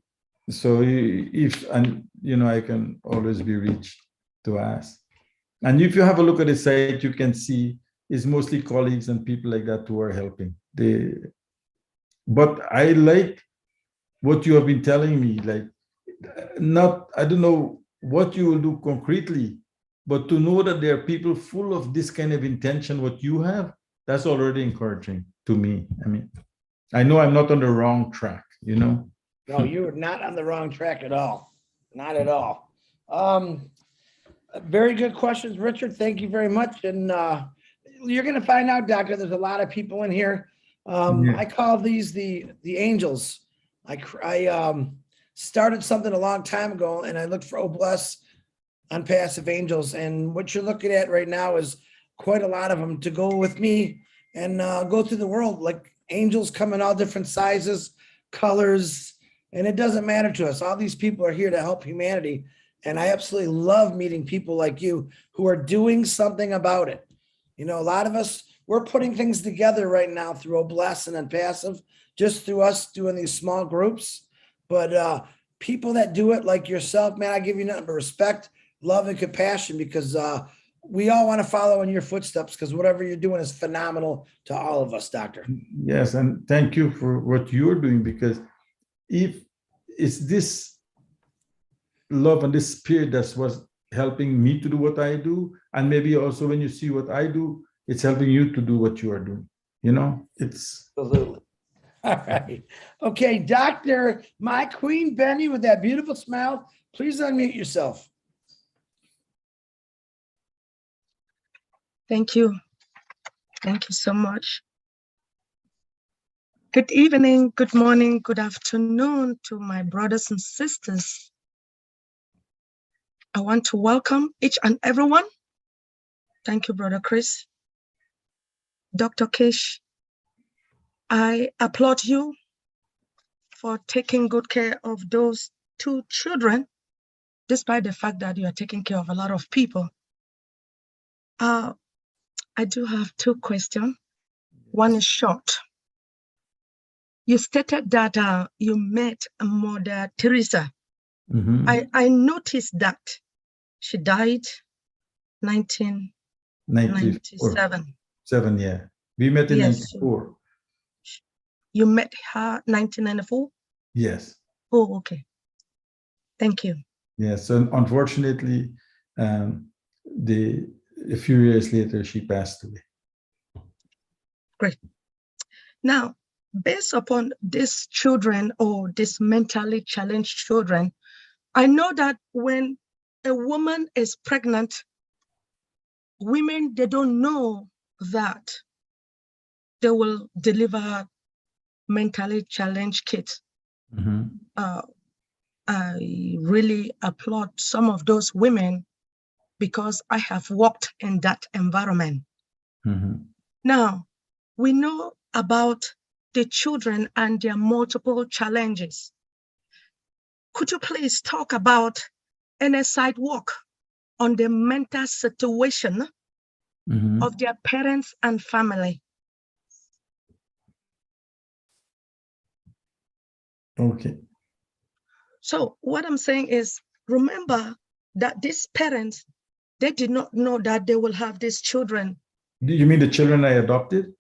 so I can always be reached to ask. And if you have a look at the site, you can see it's mostly colleagues and people like that who are helping. But I like what you have been telling me, I don't know what you will do concretely, but to know that there are people full of this kind of intention, what you have, that's already encouraging to me. I mean, I know I'm not on the wrong track, No, you are not on the wrong track at all. Not at all. Very good questions, Richard. Thank you very much. And you're going to find out, Doctor, there's a lot of people in here. Yeah. I call these the angels. I started something a long time ago, and I looked for Obless ONPASSIVE angels. And what you're looking at right now is quite a lot of them to go with me and go through the world. Like angels come in all different sizes, colors, and it doesn't matter to us. All these people are here to help humanity. And I absolutely love meeting people like you who are doing something about it. A lot of us, we're putting things together right now through Obless and ONPASSIVE, just through us doing these small groups. But people that do it like yourself, man, I give you nothing but respect, love, and compassion, because we all want to follow in your footsteps, because whatever you're doing is phenomenal to all of us, Doctor. Yes, and thank you for what you're doing, because if it's this love and this spirit that's what's helping me to do what I do, and maybe also when you see what I do, it's helping you to do what you are doing. It's Absolutely. All right. Okay, Doctor, my Queen Benny with that beautiful smile, please unmute yourself. Thank you. Thank you so much. Good evening, good morning, good afternoon to my brothers and sisters. I want to welcome each and everyone. Thank you, Brother Chris. Dr. Kish, I applaud you for taking good care of those two children, despite the fact that you are taking care of a lot of people. I do have two questions. One is short. You stated that you met Mother Teresa. I noticed that she died 1997. 7, yeah. We met in Yes. 94. You met her 1994? Yes. Oh, okay. Thank you. Yes. So unfortunately, a few years later, she passed away. Great. Now, based upon these children or these mentally challenged children I know that when a woman is pregnant, women, they don't know that they will deliver mentally challenged kids. I really applaud some of those women because I have worked in that environment. Now, we know about the children and their multiple challenges. Could you please talk about any side work on the mental situation of their parents and family? Okay. So what I'm saying is, remember that these parents, they did not know that they will have these children. Do you mean the children I adopted?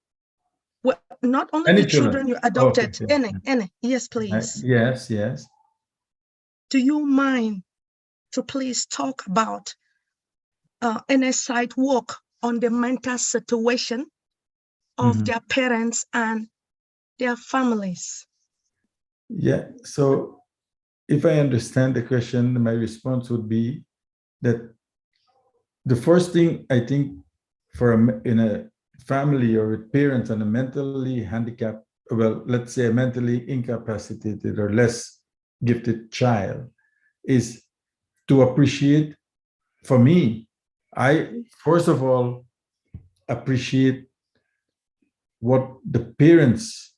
Well, not only Any the children you adopted, Okay. any. Yes, please. Yes. Do you mind to please talk about any side work on the mental situation of their parents and their families? Yeah. So if I understand the question, my response would be that the first thing I think in a family or with parents and a mentally handicapped, well, let's say a mentally incapacitated or less gifted child, is to appreciate. For me, I first of all appreciate what the parents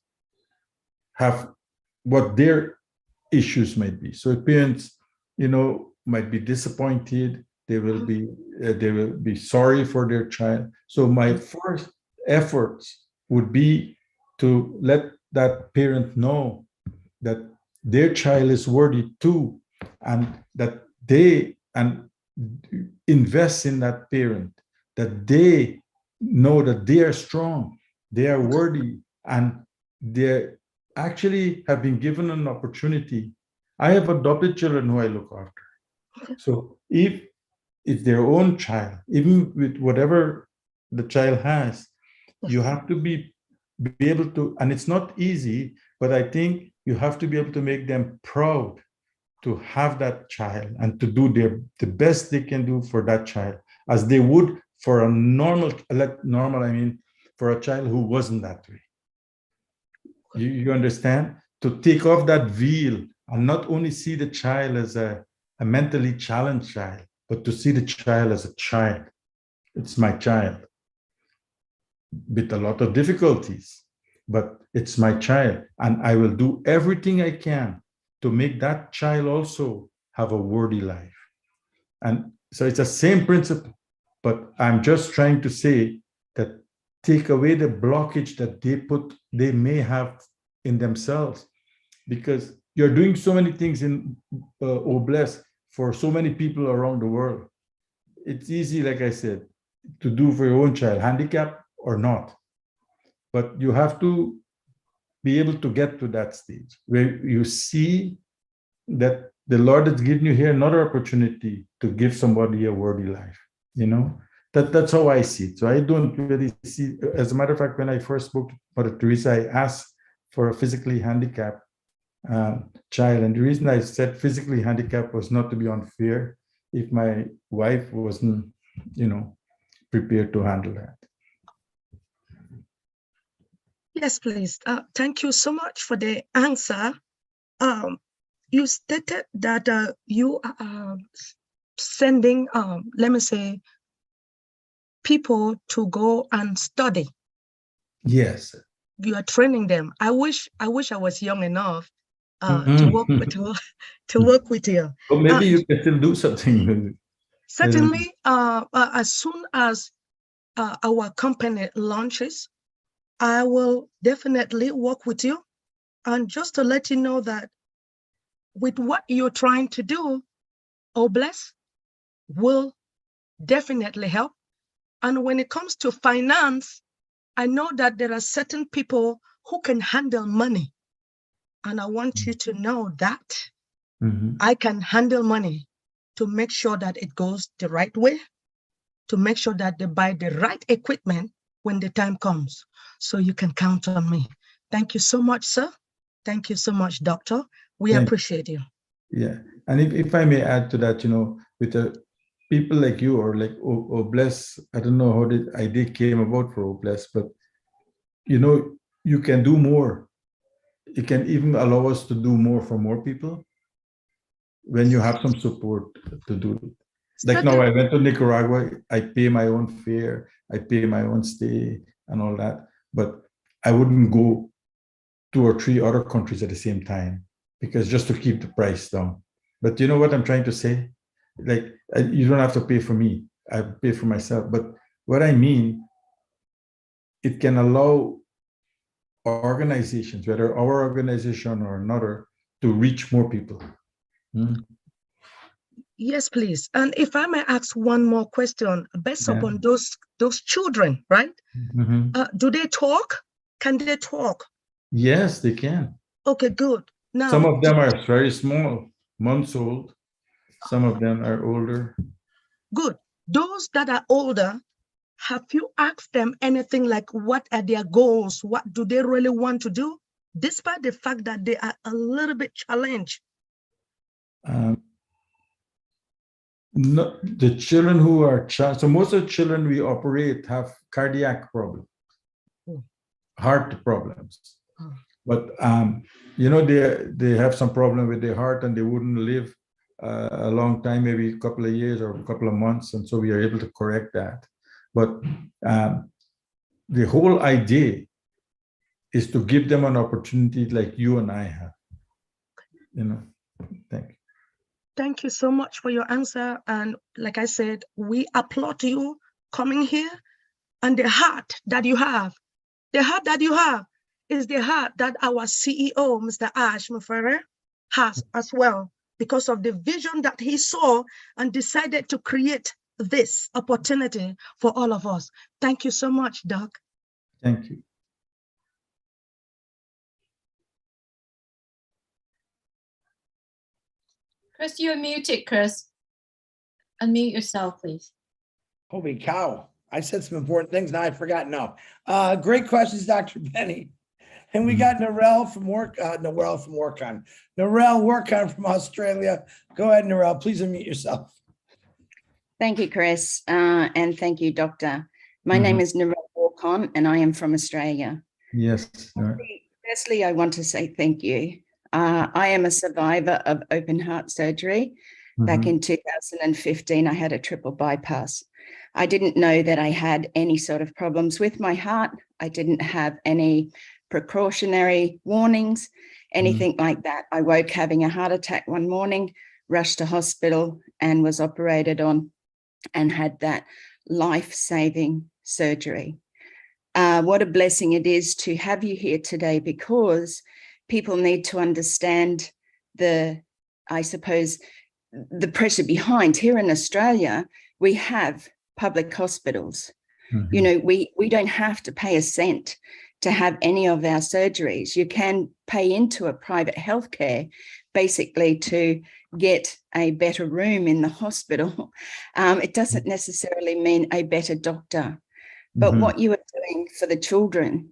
have, what their issues might be. So parents, might be disappointed. They will be sorry for their child. So my first efforts would be to let that parent know that their child is worthy too, and that they invest in that parent, that they know that they are strong, they are worthy, and they actually have been given an opportunity. I have adopted children who I look after. So if it's their own child, even with whatever the child has, you have to be able to, and it's not easy, but I think you have to be able to make them proud to have that child and to do the best they can do for that child, as they would for a normal, I mean, for a child who wasn't that way. You understand? To take off that veil and not only see the child as a mentally challenged child, but to see the child as a child. It's my child, with a lot of difficulties, but it's my child. And I will do everything I can to make that child also have a worthy life. And so it's the same principle, but I'm just trying to say that take away the blockage that they may have in themselves, because you're doing so many things in Obless for so many people around the world. It's easy, like I said, to do for your own child, handicapped or not. But you have to be able to get to that stage where you see that the Lord has given you here another opportunity to give somebody a worthy life. That's how I see it. So I don't really see, as a matter of fact, when I first spoke to Mother Teresa, I asked for a physically handicapped child. And the reason I said physically handicapped was not to be unfair if my wife wasn't, prepared to handle that. Yes, please. Thank you so much for the answer. You stated that you are sending, let me say, people to go and study. Yes. You are training them. I wish I was young enough to work with you. Well, maybe you can still do something. Certainly, as soon as our company launches, I will definitely work with you. And just to let you know that with what you're trying to do, Obless will definitely help. And when it comes to finance, I know that there are certain people who can handle money. And I want you to know that I can handle money to make sure that it goes the right way, to make sure that they buy the right equipment when the time comes. So you can count on me. Thank you so much, sir. Thank you so much, doctor. We appreciate you. Yeah. And if I may add to that, with the people like you or like Obless, I don't know how the idea came about for Obless, but you can do more. It can even allow us to do more for more people when you have some support to do it. Like now, I went to Nicaragua, I pay my own fare, I pay my own stay and all that, but I wouldn't go 2 or 3 other countries at the same time because just to keep the price down. But you know what I'm trying to say? Like, you don't have to pay for me, I pay for myself. But what I mean, it can allow organizations, whether our organization or another, to reach more people. Yes, please. And if I may ask one more question, based Yeah. upon those children, right? Do they talk? Can they talk? Yes, they can. Okay, good. Now, some of them are very small, months old. Some of them are older. Good. Those that are older, have you asked them anything like what are their goals? What do they really want to do? Despite the fact that they are a little bit challenged. No, the children who are so most of the children we operate have cardiac problems, heart problems. But they have some problem with their heart and they wouldn't live a long time, maybe a couple of years or a couple of months, and so we are able to correct that. But the whole idea is to give them an opportunity like you and I have. Thank you. Thank you so much for your answer. And like I said, we applaud you coming here, and the heart that you have is the heart that our CEO, Mr. Ash Mufere, has as well, because of the vision that he saw and decided to create this opportunity for all of us. Thank you so much, Doc. Thank you. Chris, you're muted, Chris. Unmute yourself, please. Holy cow. I said some important things. Now I forgot. No. Great questions, Dr. Benny. And we got Narelle from Workon from Australia. Go ahead, Narelle. Please unmute yourself. Thank you, Chris. And thank you, Doctor. My name is Narelle Workon, and I am from Australia. Yes. Firstly, I want to say thank you. I am a survivor of open heart surgery. Back in 2015, I had a triple bypass. I didn't know that I had any sort of problems with my heart. I didn't have any precautionary warnings, anything like that. I woke having a heart attack one morning, rushed to hospital and was operated on and had that life-saving surgery. What a blessing it is to have you here today, because people need to understand the pressure behind. Here in Australia, we have public hospitals. We don't have to pay a cent to have any of our surgeries. You can pay into a private healthcare basically to get a better room in the hospital. It doesn't necessarily mean a better doctor. But what you are doing for the children,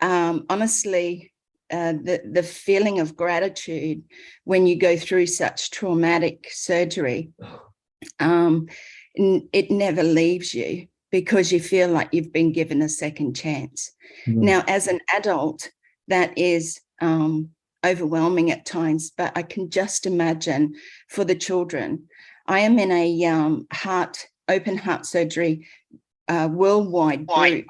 honestly, the feeling of gratitude when you go through such traumatic surgery, it never leaves you, because you feel like you've been given a second chance. Now, as an adult, that is overwhelming at times, but I can just imagine for the children. I am in a open heart surgery worldwide group.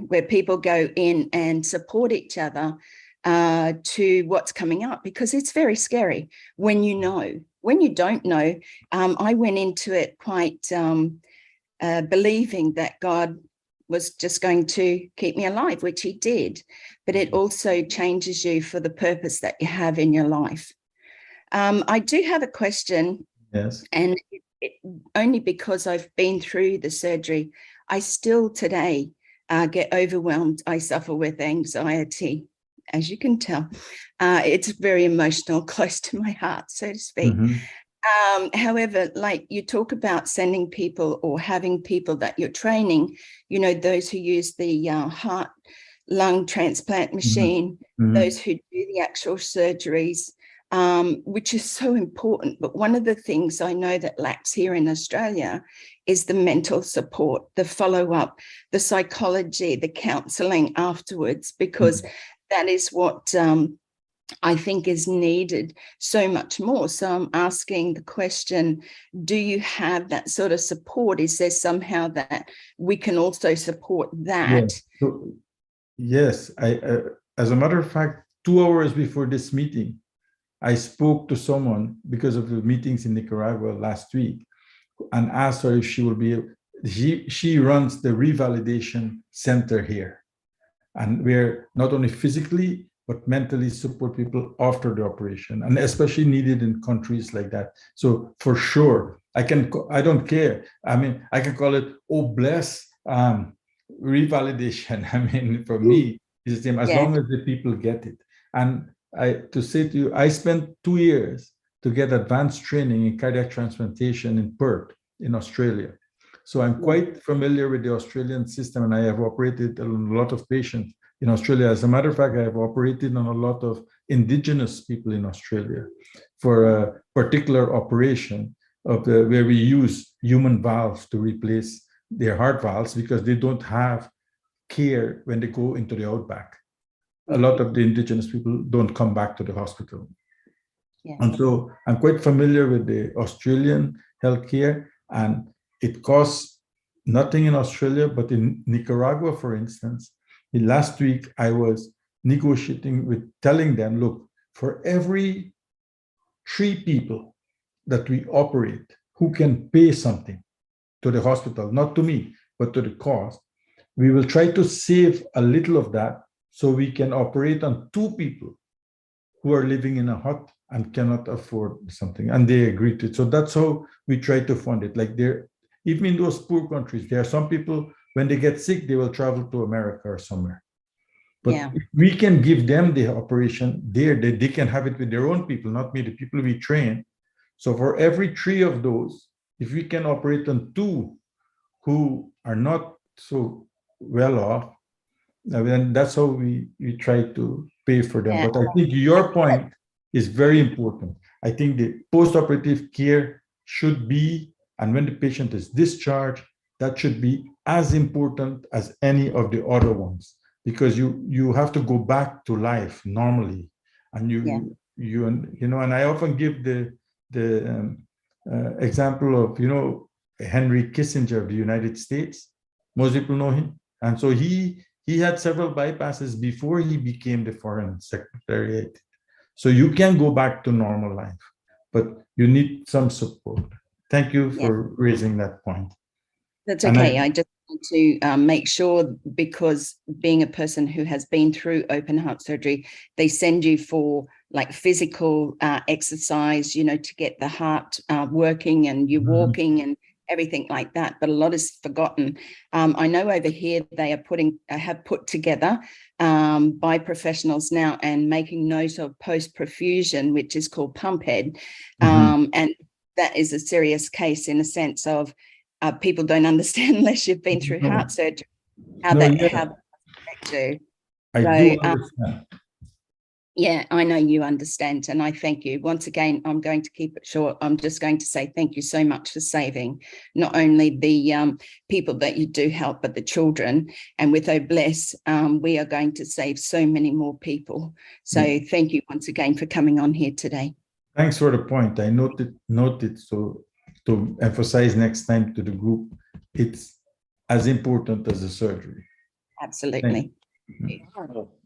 Where people go in and support each other to what's coming up, because it's very scary when you know. When you don't know, I went into it quite believing that God was just going to keep me alive, which he did, but it also changes you for the purpose that you have in your life. I do have a question. Yes. And only because I've been through the surgery, I still today get overwhelmed. I suffer with anxiety, as you can tell. It's very emotional, close to my heart, so to speak. However, like you talk about sending people or having people that you're training, those who use the heart lung transplant machine, those who do the actual surgeries, which is so important. But one of the things I know that lacks here in Australia is the mental support, the follow-up, the psychology, the counselling afterwards, because that is what I think is needed so much more. So I'm asking the question, do you have that sort of support? Is there somehow that we can also support that? Yes, as a matter of fact, 2 hours before this meeting, I spoke to someone because of the meetings in Nicaragua last week and asked her if she will be, she runs the revalidation center here. And we're not only physically, but mentally support people after the operation, and especially needed in countries like that. So for sure, I don't care. I mean, I can call it Obless revalidation. I mean, for me, it's the same, as long as the people get it. And to say to you, I spent 2 years to get advanced training in cardiac transplantation in Perth, in Australia. So I'm quite familiar with the Australian system, and I have operated on a lot of patients in Australia. As a matter of fact, I have operated on a lot of indigenous people in Australia for a particular operation where we use human valves to replace their heart valves because they don't have care when they go into the outback. A lot of the indigenous people don't come back to the hospital. And so I'm quite familiar with the Australian healthcare, and it costs nothing in Australia, but in Nicaragua, for instance, last week I was negotiating with, telling them, look, for every 3 people that we operate who can pay something to the hospital, not to me, but to the cost, we will try to save a little of that so we can operate on 2 people who are living in a hut and cannot afford something, and they agreed to it. So that's how we try to fund it. Like even in those poor countries, there are some people, when they get sick, they will travel to America or somewhere. But if we can give them the operation there, they can have it with their own people, not me, the people we train. So for every 3 of those, if we can operate on 2 who are not so well off, then that's how we try to pay for them. But I think your point is very important. I think the post-operative care should be, and when the patient is discharged, that should be as important as any of the other ones, because you have to go back to life normally. And and I often give the example of, Henry Kissinger of the United States. Most people know him. And so he had several bypasses before he became the foreign secretary. So you can go back to normal life, but you need some support. Thank you for raising that point. That's okay. I just want to make sure, because being a person who has been through open heart surgery, they send you for like physical exercise, to get the heart working, and you walking and everything like that. But a lot is forgotten. I know over here they are have put together by professionals now and making note of post-perfusion, which is called pump head. And that is a serious case in a sense of people don't understand unless you've been through heart surgery, how that do. I do understand. Yeah, I know you understand, and I thank you. Once again, I'm going to keep it short. I'm just going to say thank you so much for saving not only the people that you do help, but the children. And with Obless, we are going to save so many more people. So thank you once again for coming on here today. Thanks for the point. I noted so to emphasize next time to the group, it's as important as the surgery. Absolutely.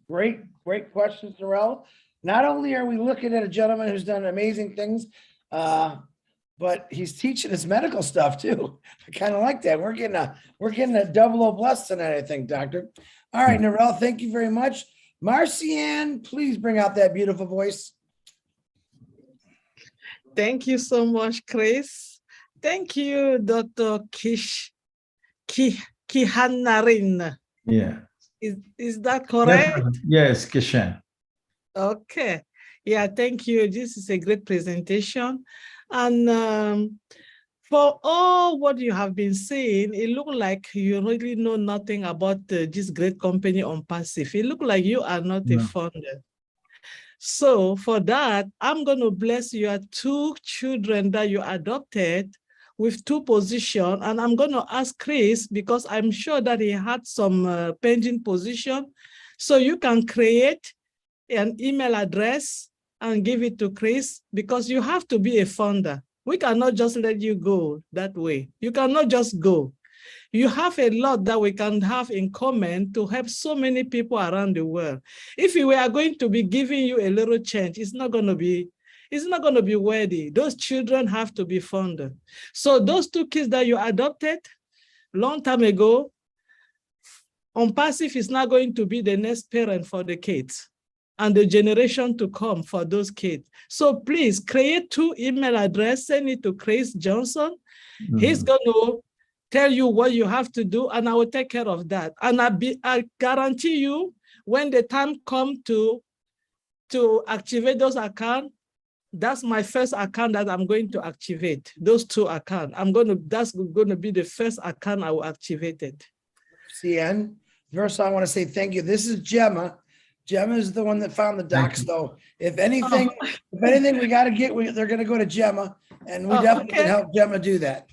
Great questions, Narelle. Not only are we looking at a gentleman who's done amazing things, but he's teaching us medical stuff too. I kind of like that. We're getting a double Obless tonight, I think, Doctor. All right, Narelle, thank you very much. Marcianne, please bring out that beautiful voice. Thank you so much, Chris. Thank you, Dr. Kihanarin. Yeah. Is that correct? Yes, Kishan. Okay. Yeah, thank you. This is a great presentation. And for all what you have been saying, it looks like you really know nothing about this great company ONPASSIVE. It looks like you are not a founder. So for that, I'm going to bless your 2 children that you adopted with 2 positions. And I'm going to ask Chris, because I'm sure that he had some pending position. So you can create an email address and give it to Chris, because you have to be a founder. We cannot just let you go that way. You cannot just go. You have a lot that we can have in common to help so many people around the world. If we are going to be giving you a little change, it's not going to be worthy. Those children have to be funded. So those 2 kids that you adopted long time ago, ONPASSIVE is not going to be the next parent for the kids and the generation to come for those kids. So please create 2 email addresses, send it to Chris Johnson. He's going to tell you what you have to do, and I will take care of that. And I guarantee you, when the time comes to activate those accounts, that's my first account that I'm going to activate. Those 2 accounts. That's going to be the first account I will activate it. CN. First, I want to say thank you. This is Gemma. Gemma is the one that found the docs, though. If anything, we got to they're going to go to Gemma, and we definitely can help Gemma do that.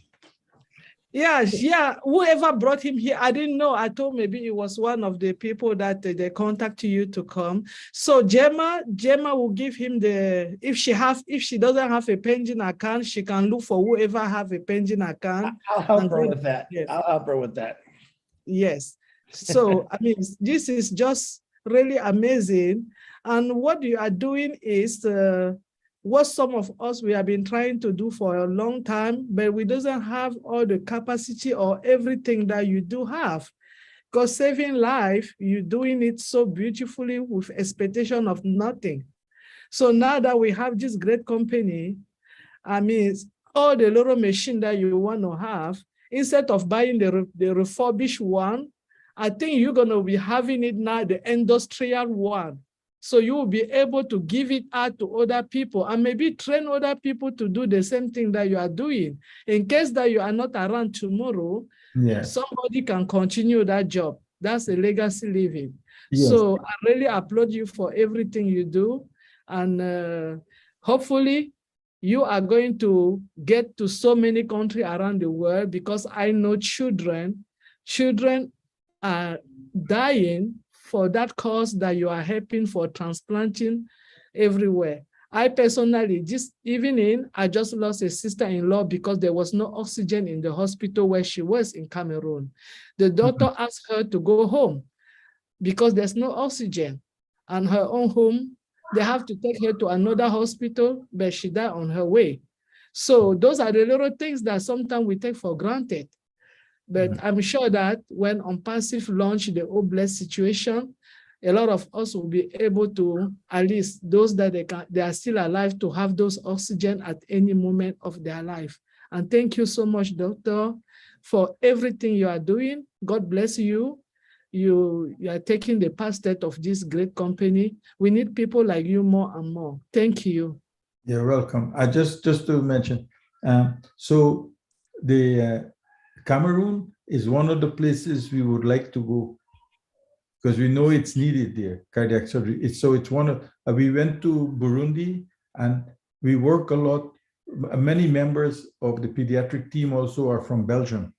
Yeah. Whoever brought him here, I didn't know. I thought maybe it was one of the people that they contacted you to come. So Gemma will give him if she doesn't have a pending account, she can look for whoever have a pending account. I'll help her with that. Yeah. I'll help her with that. Yes. So I mean, this is just really amazing. And what you are doing is what some of us, we have been trying to do for a long time, but we doesn't have all the capacity or everything that you do have. Because saving life, you're doing it so beautifully with expectation of nothing. So now that we have this great company, I mean, all the little machine that you want to have, instead of buying the refurbished one, I think you're going to be having it now, the industrial one. So you will be able to give it out to other people and maybe train other people to do the same thing that you are doing. In case that you are not around tomorrow, somebody can continue that job. That's a legacy living. Yes. So I really applaud you for everything you do. And hopefully you are going to get to so many countries around the world, because I know children are dying for that cause that you are helping for transplanting everywhere. I personally, this evening, I just lost a sister-in-law because there was no oxygen in the hospital where she was in Cameroon. The doctor asked her to go home because there's no oxygen. And her own home, they have to take her to another hospital, but she died on her way. So those are the little things that sometimes we take for granted. But I'm sure that when ONPASSIVE launched the Obless situation, a lot of us will be able to, at least those that they are still alive, to have those oxygen at any moment of their life. And thank you so much, Doctor, for everything you are doing. God bless you. You are taking the past state of this great company. We need people like you more and more. Thank you. You're welcome. I just to mention, so the Cameroon is one of the places we would like to go because we know it's needed there, cardiac surgery. It's one of, we went to Burundi and we work a lot. Many members of the pediatric team also are from Belgium.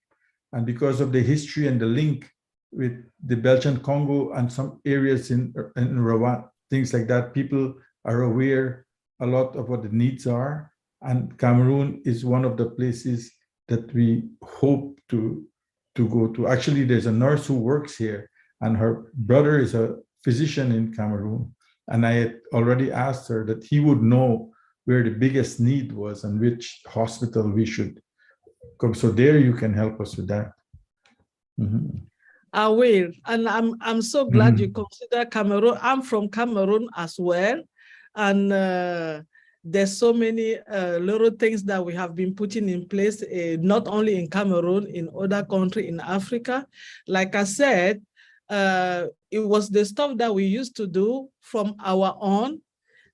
And because of the history and the link with the Belgian Congo and some areas in Rwanda, things like that, people are aware a lot of what the needs are. And Cameroon is one of the places that we hope to go to. Actually, there's a nurse who works here and her brother is a physician in Cameroon. And I had already asked her that he would know where the biggest need was and which hospital we should come. So there you can help us with that. I will. And I'm so glad you consider Cameroon. I'm from Cameroon as well. And there's so many little things that we have been putting in place, not only in Cameroon, in other countries in Africa. Like I said, it was the stuff that we used to do from our own,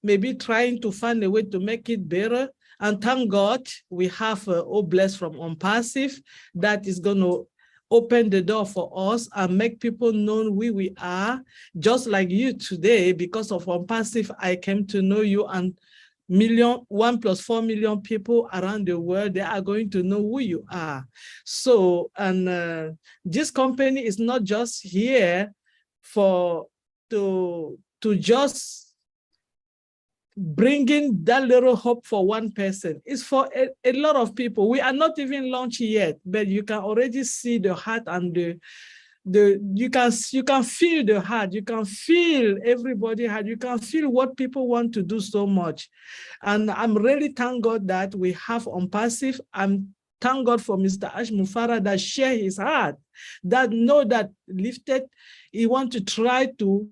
maybe trying to find a way to make it better. And thank God we have Obless from ONPASSIVE that is going to open the door for us and make people know who we are, just like you today. Because of ONPASSIVE, I came to know you, and 1+4 million people around the world, they are going to know who you are. So, and this company is not just here to just bringing that little hope for one person. It's for a lot of people. We are not even launched yet, but you can already see the heart and you can feel the heart. You can feel everybody heart. You can feel what people want to do so much. And I'm really thank God that we have ONPASSIVE. I'm thank God for Mr. Ash Mufara that share his heart, that know that lifted, he want to try to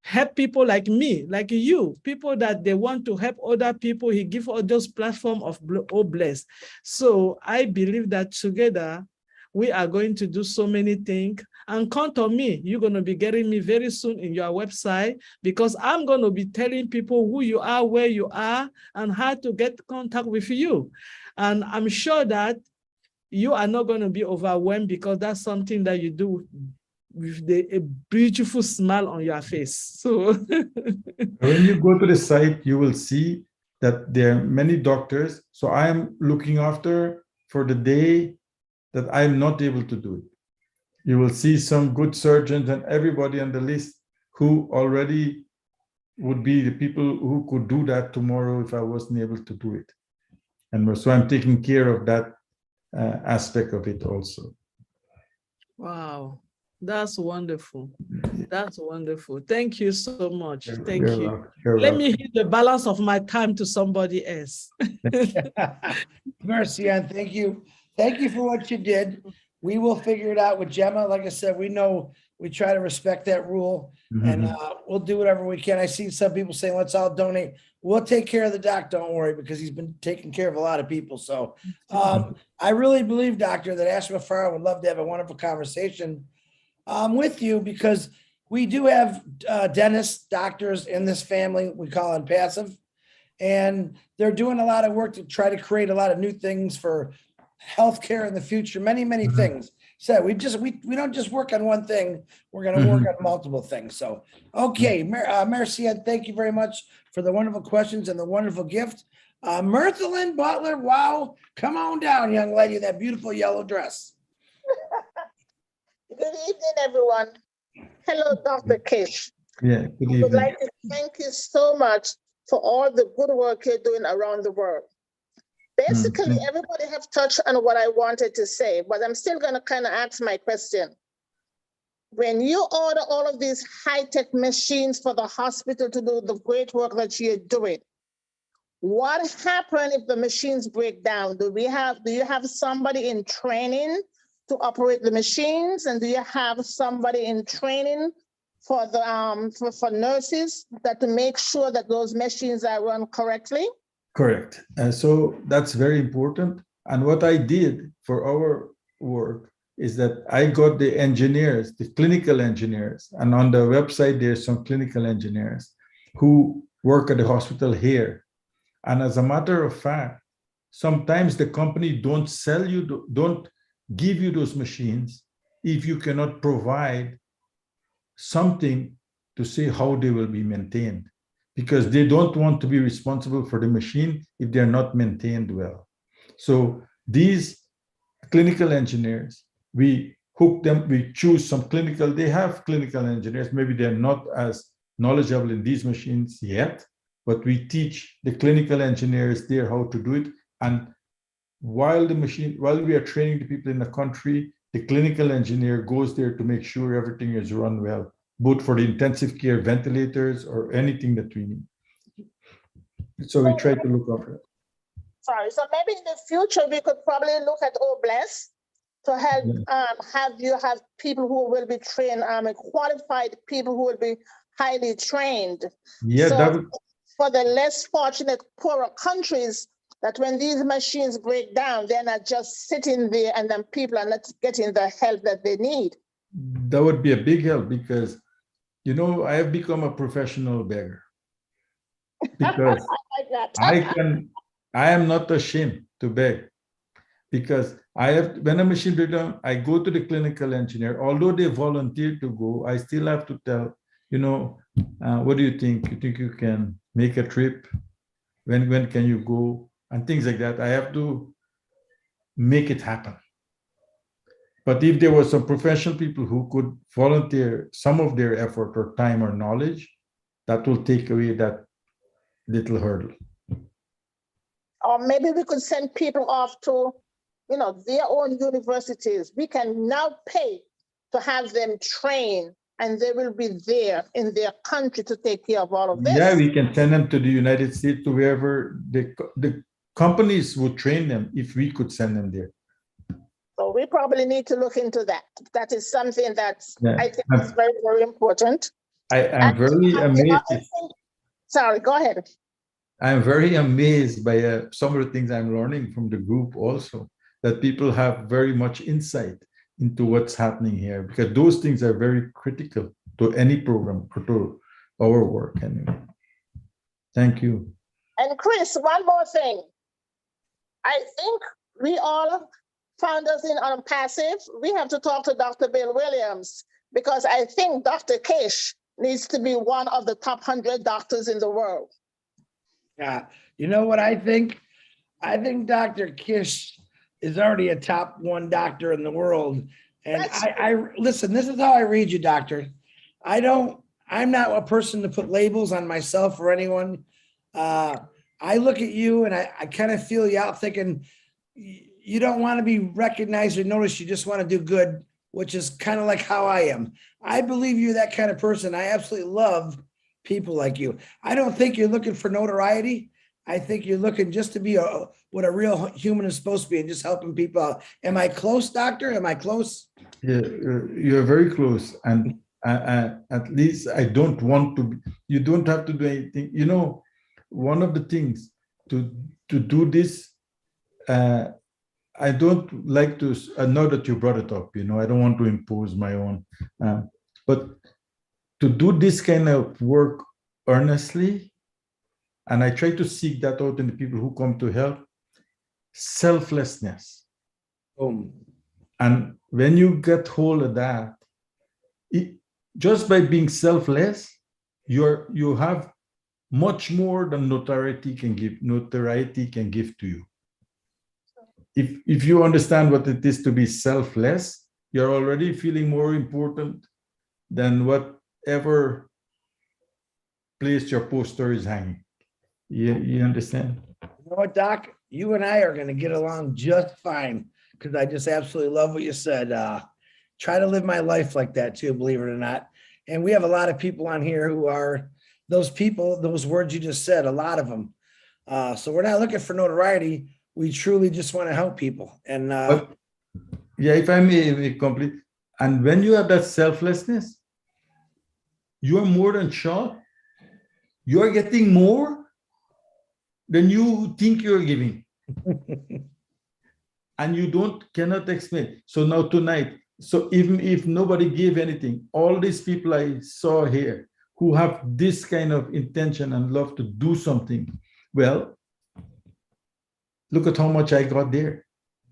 help people like me, like you, people that they want to help other people. He give all those platform of Obless. So I believe that together we are going to do so many things. And count on me. You're going to be getting me very soon in your website, because I'm going to be telling people who you are, where you are, and how to get contact with you. And I'm sure that you are not going to be overwhelmed, because that's something that you do with a beautiful smile on your face. So when you go to the site, you will see that there are many doctors. So I am looking after for the day that I'm not able to do it. You will see some good surgeons and everybody on the list who already would be the people who could do that tomorrow if I wasn't able to do it. And so I'm taking care of that aspect of it also. wow, that's wonderful. That's wonderful. Thank you so much. Thank You're you. welcome. You're Let me welcome. give the balance of my time to somebody else. Mercy, and thank you. Thank you for what you did. We will figure it out with Gemma. Like I said, we know we try to respect that rule, and we'll do whatever we can. I see some people saying, let's all donate. We'll take care of the doc, don't worry, because he's been taking care of a lot of people. So I really believe, Doctor, that Ash Mufara would love to have a wonderful conversation with you, because we do have dentists, doctors in this family we call ONPASSIVE, and they're doing a lot of work to try to create a lot of new things for healthcare in the future, many things. So we don't just work on one thing. We're going to work on multiple things. So, okay, Mercy, thank you very much for the wonderful questions and the wonderful gift. Mirthalyn Butler, wow, come on down, young lady, in that beautiful yellow dress. Good evening, everyone. Hello, Dr. Kish. Yeah, good I would evening. like to thank you so much for all the good work you're doing around the world. Basically, everybody have touched on what I wanted to say, but I'm still going to kind of ask my question. When you order all of these high-tech machines for the hospital to do the great work that you're doing, what happens if the machines break down? Do you have somebody in training to operate the machines, and do you have somebody in training for the for nurses that to make sure that those machines are run correctly? Correct. So that's very important. And what I did for our work is that I got the engineers, the clinical engineers, and on the website, there's some clinical engineers who work at the hospital here. And as a matter of fact, sometimes the company don't give you those machines if you cannot provide something to say how they will be maintained, because they don't want to be responsible for the machine if they're not maintained well. So these clinical engineers, we hook them, we choose some clinical, they have clinical engineers, maybe they're not as knowledgeable in these machines yet, but we teach the clinical engineers there how to do it. And while we are training the people in the country, the clinical engineer goes there to make sure everything is run well, both for the intensive care ventilators or anything that we need. So we try to look after it. Sorry, so maybe in the future, we could probably look at Obless to help have people who will be trained, qualified people who will be highly trained. Yeah, so for the less fortunate, poorer countries, that when these machines break down, they're not just sitting there and then people are not getting the help that they need. That would be a big help, because, you know, I have become a professional beggar. Because I am not ashamed to beg. because when a machine breakdown, I go to the clinical engineer. Although they volunteer to go, I still have to tell, what do you think? You think you can make a trip? When can you go? And things like that. I have to make it happen. But if there were some professional people who could volunteer some of their effort or time or knowledge, that will take away that little hurdle. Or maybe we could send people off to, their own universities. We can now pay to have them train, and they will be there in their country to take care of all of this. Yeah, we can send them to the United States, to wherever the companies would train them if we could send them there. So we probably need to look into that. That is something that's, Yeah. I think is very, very important. I'm very amazed. Sorry, go ahead. I'm very amazed by some of the things I'm learning from the group also, that people have very much insight into what's happening here, because those things are very critical to any program or to our work anyway. Thank you. And Chris, one more thing. I think we all founders in ONPASSIVE, we have to talk to Dr. Bill Williams, because I think Dr. Kish needs to be one of the top 100 doctors in the world. Yeah, you know what I think? I think Dr. Kish is already a top 1 doctor in the world. And I listen, this is how I read you, doctor. I'm not a person to put labels on myself or anyone. I look at you and I kind of feel you out thinking you don't want to be recognized or noticed. You just want to do good, which is kind of like how I am. I believe you're that kind of person. I absolutely love people like you. I don't think you're looking for notoriety. I think you're looking just to be what a real human is supposed to be and just helping people out. Am I close, doctor? Am I close? Yeah, you're very close. And at least I don't want to be, you don't have to do anything. One of the things to do this, I don't like to, know that you brought it up, I don't want to impose my own, but to do this kind of work earnestly, and I try to seek that out in the people who come to help, selflessness. And when you get hold of that, just by being selfless, you have much more than notoriety can give to you. If you understand what it is to be selfless, you're already feeling more important than whatever place your poster is hanging. You understand? You know what, Doc? You and I are going to get along just fine, because I just absolutely love what you said. Try to live my life like that too, believe it or not. And we have a lot of people on here who are those people, those words you just said, a lot of them. So we're not looking for notoriety. We truly just want to help people. And yeah, if I may complete, and when you have that selflessness, you are more than shocked. You are getting more than you think you're giving. And you cannot explain. So now tonight, so even if nobody gave anything, all these people I saw here who have this kind of intention and love to do something, well, look at how much I got there.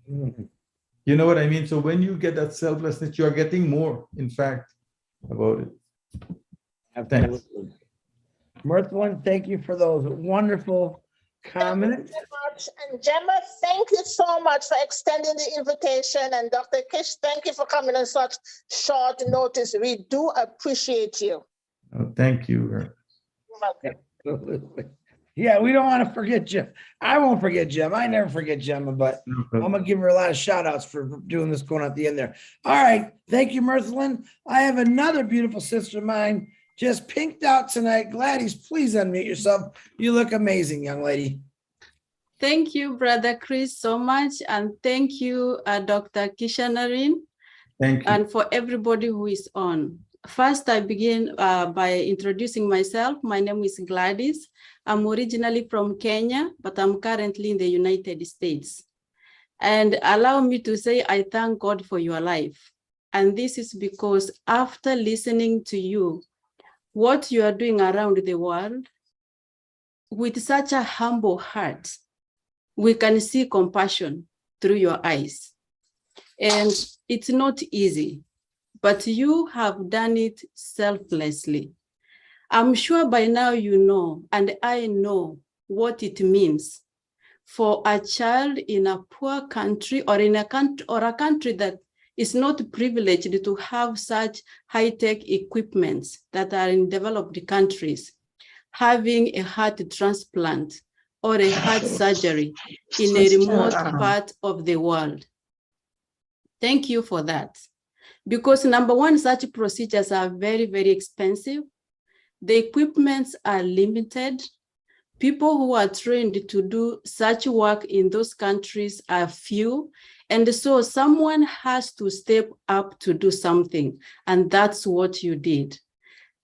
You know what I mean? So when you get that selflessness, you're getting more, in fact, about it. Thanks. Mirthlin, thank you for those wonderful comments. Thank you very much. And Gemma, thank you so much for extending the invitation. And Dr. Kish, thank you for coming on such short notice. We do appreciate you. Oh, thank you. You're welcome. Absolutely. Yeah, we don't want to forget Jim. I won't forget Jim. I never forget Gemma, but I'm going to give her a lot of shout outs for doing this going at the end there. All right. Thank you, Mirthlin. I have another beautiful sister of mine just pinked out tonight. Gladys, please unmute yourself. You look amazing, young lady. Thank you, Brother Chris, so much. And thank you, Dr. Kishanarin. Thank you. And for everybody who is on. First, I begin by introducing myself. My name is Gladys. I'm originally from Kenya, but I'm currently in the United States. And allow me to say, I thank God for your life. And this is because after listening to you, what you are doing around the world, with such a humble heart, we can see compassion. through your eyes. And it's not easy, but you have done it selflessly. I'm sure by now you know, and I know what it means for a child in a poor country or in a country that is not privileged to have such high-tech equipments that are in developed countries, having a heart transplant or a heart surgery in a remote part of the world. Thank you for that. Because number one, such procedures are very, very expensive. The equipments are limited. People who are trained to do such work in those countries are few. And so someone has to step up to do something. And that's what you did.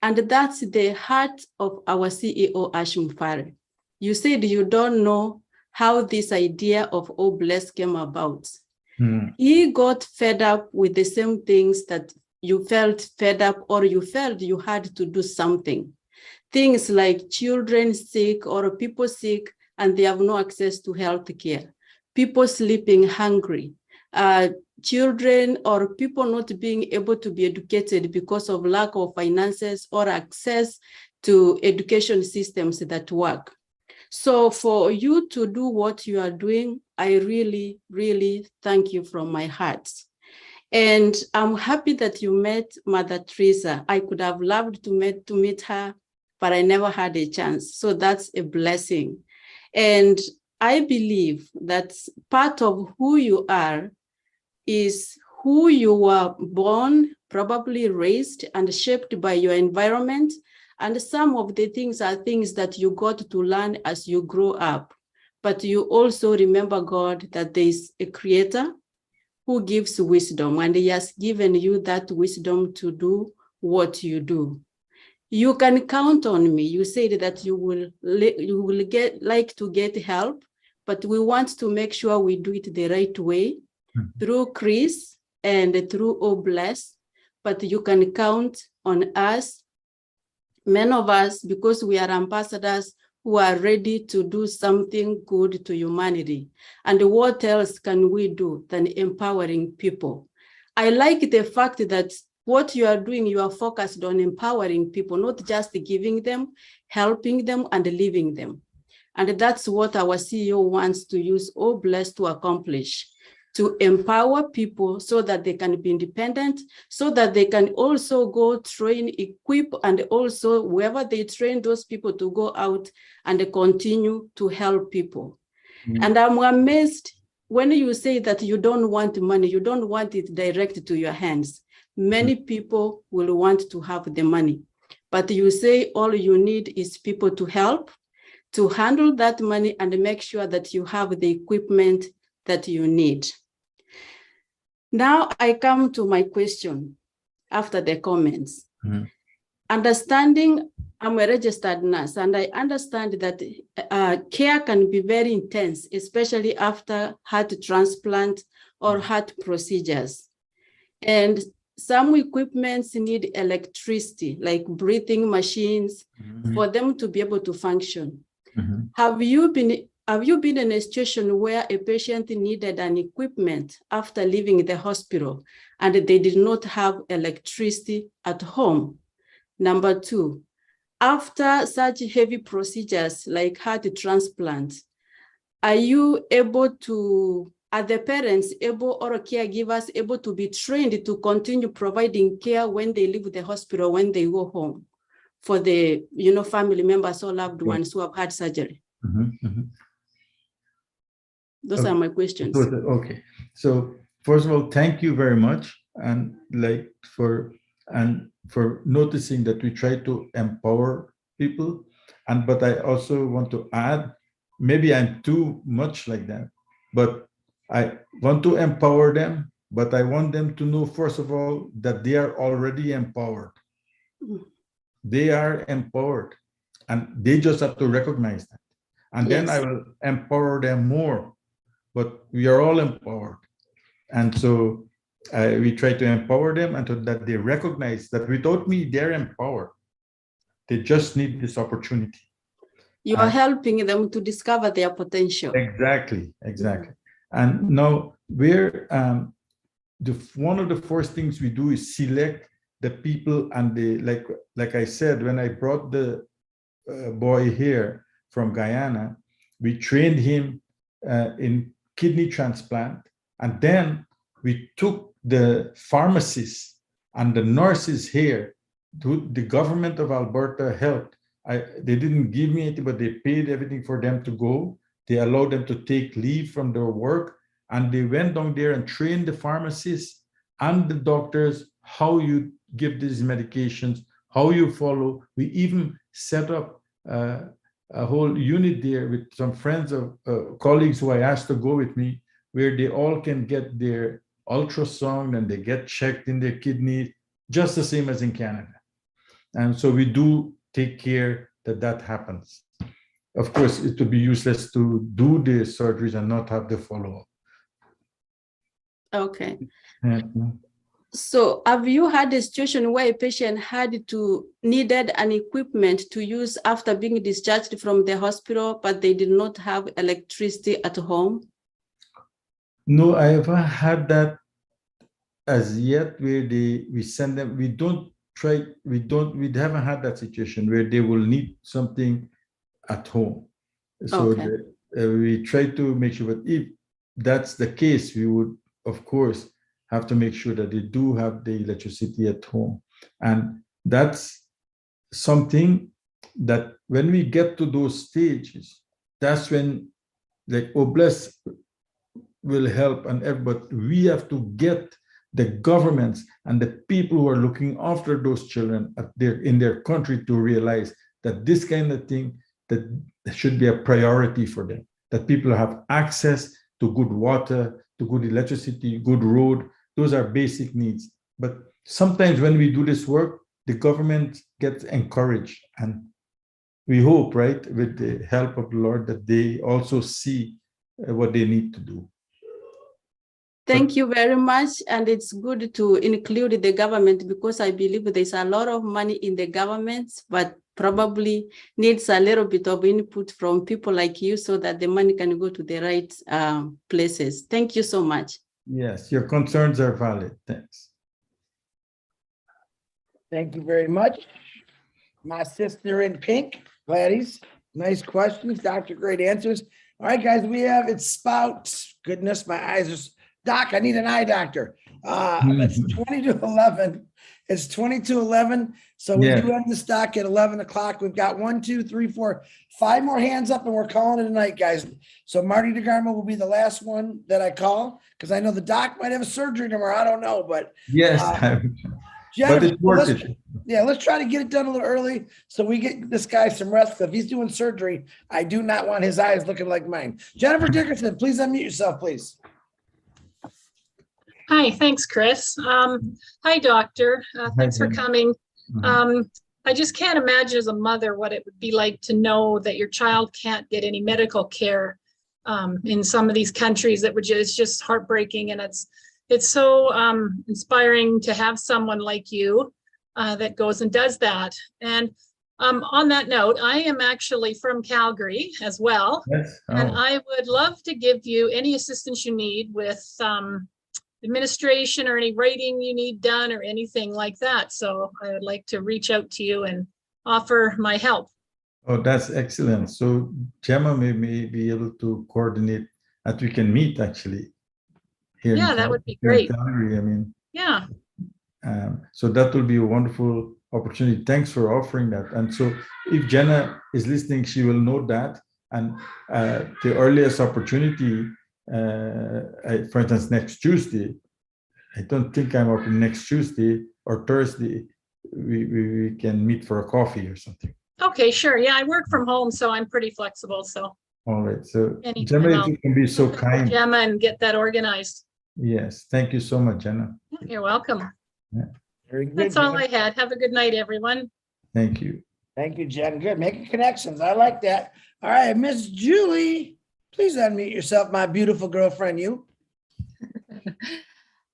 And that's the heart of our CEO, Ash Mufare. You said you don't know how this idea of Obless came about. He got fed up with the same things that you felt fed up, or you felt you had to do something. Things like children sick or people sick and they have no access to health care, people sleeping hungry, children or people not being able to be educated because of lack of finances or access to education systems that work. So for you to do what you are doing, I really, really thank you from my heart. And I'm happy that you met Mother Teresa. I could have loved to meet her, but I never had a chance. So that's a blessing. And I believe that part of who you are is who you were born, probably raised and shaped by your environment. And some of the things are things that you got to learn as you grow up. But you also remember God, that there is a creator who gives wisdom, and he has given you that wisdom to do what you do. You can count on me. You said that you will like to get help, but we want to make sure we do it the right way through Chris and through Obless. But you can count on us, many of us, because we are ambassadors who are ready to do something good to humanity. And what else can we do than empowering people? I like the fact that what you are doing, you are focused on empowering people, not just giving them, helping them, and leaving them. And that's what our CEO wants to use Obless to accomplish, to empower people so that they can be independent, so that they can also go train, equip, and also wherever they train those people to go out and continue to help people. And I'm amazed when you say that you don't want money, you don't want it direct to your hands. Many people will want to have the money, but you say all you need is people to help, to handle that money and make sure that you have the equipment that you need. Now I come to my question after the comments. Understanding, I'm a registered nurse, and I understand that care can be very intense, especially after heart transplant or heart procedures. And some equipments need electricity, like breathing machines, for them to be able to function. Have you been in a situation where a patient needed an equipment after leaving the hospital and they did not have electricity at home? Number two, after such heavy procedures like heart transplant, are you able to, are the parents able or caregivers able to be trained to continue providing care when they leave the hospital, when they go home, for the family members or loved ones who have had surgery? Those are my questions. Okay. So first of all, thank you very much, and for noticing that we try to empower people. But I also want to add, maybe I'm too much like that, but I want to empower them, but I want them to know, first of all, that they are already empowered. They are empowered, and they just have to recognize that. And then I will empower them more, but we are all empowered. And so we try to empower them, and so that they recognize that without me, they're empowered. They just need this opportunity. You are helping them to discover their potential. Exactly. And now we're one of the first things we do is select the people, and the like I said, when I brought the boy here from Guyana, we trained him in kidney transplant, and then we took the pharmacists and the nurses here. The government of Alberta helped. They didn't give me anything, but they paid everything for them to go. They allowed them to take leave from their work, and they went down there and trained the pharmacists and the doctors how you give these medications, how you follow. We even set up a whole unit there with some friends of colleagues who I asked to go with me, where they all can get their ultrasound and they get checked in their kidneys, just the same as in Canada. And so we do take care that that happens. Of course, it would be useless to do the surgeries and not have the follow-up. Okay. Yeah. So have you had a situation where a patient needed an equipment to use after being discharged from the hospital, but they did not have electricity at home? No, I haven't had that as yet, where we send them. We haven't had that situation where they will need something at home. So Okay. we try to make sure, but if that's the case, we would, of course, have to make sure that they do have the electricity at home. And that's something that when we get to those stages, that's when like Obless will help, but we have to get the governments and the people who are looking after those children in their country to realize that this kind of thing, that should be a priority for them, that people have access to good water, to good electricity, good road. Those are basic needs. But sometimes when we do this work, the government gets encouraged, and we hope, right, with the help of the Lord, that they also see what they need to do. Thank you very much. And it's good to include the government, because I believe there's a lot of money in the government, but probably needs a little bit of input from people like you so that the money can go to the right places. Thank you so much. Yes, your concerns are valid. Thanks. Thank you very much. My sister in pink, Gladys, nice questions, Dr. Great answers. All right, guys, it's about, goodness, my eyes are, Doc, I need an eye doctor. It's 20 to 11. It's 20 to 11. So we do end the stock at 11 o'clock. We've got 1, 2, 3, 4, 5 more hands up, and we're calling it a night, guys. So Marty DeGarmo will be the last one that I call, because I know the doc might have a surgery tomorrow. I don't know, but yes, Jennifer, but it's worth it. Yeah, let's try to get it done a little early so we get this guy some rest. If he's doing surgery, I do not want his eyes looking like mine. Jennifer Dickerson, please unmute yourself, please. Hi, thanks, Chris. Hi, doctor. Thanks for coming. I just can't imagine as a mother what it would be like to know that your child can't get any medical care in some of these countries. It's just heartbreaking, and it's so inspiring to have someone like you that goes and does that. And on that note, I am actually from Calgary as well. Yes. Oh. And I would love to give you any assistance you need with administration or any writing you need done or anything like that. So I would like to reach out to you and offer my help. Oh, that's excellent. So Gemma may be able to coordinate that we can meet actually here. Yeah, that would be great. Calgary, I mean, yeah. So that will be a wonderful opportunity. Thanks for offering that. And so if Jenna is listening, she will know that. And the earliest opportunity, for instance, next Tuesday, I don't think I'm open next Tuesday or Thursday. We can meet for a coffee or something. Okay, sure. Yeah, I work from home, so I'm pretty flexible. So all right. So anytime Gemma, if you can be so kind. Gemma, and get that organized. Yes. Thank you so much, Jenna. You're welcome. Yeah. Very good. That's all I had. Have a good night, everyone. Thank you. Thank you, Jen. Good. Making connections. I like that. All right, Miss Julie, please unmute yourself, my beautiful girlfriend, you.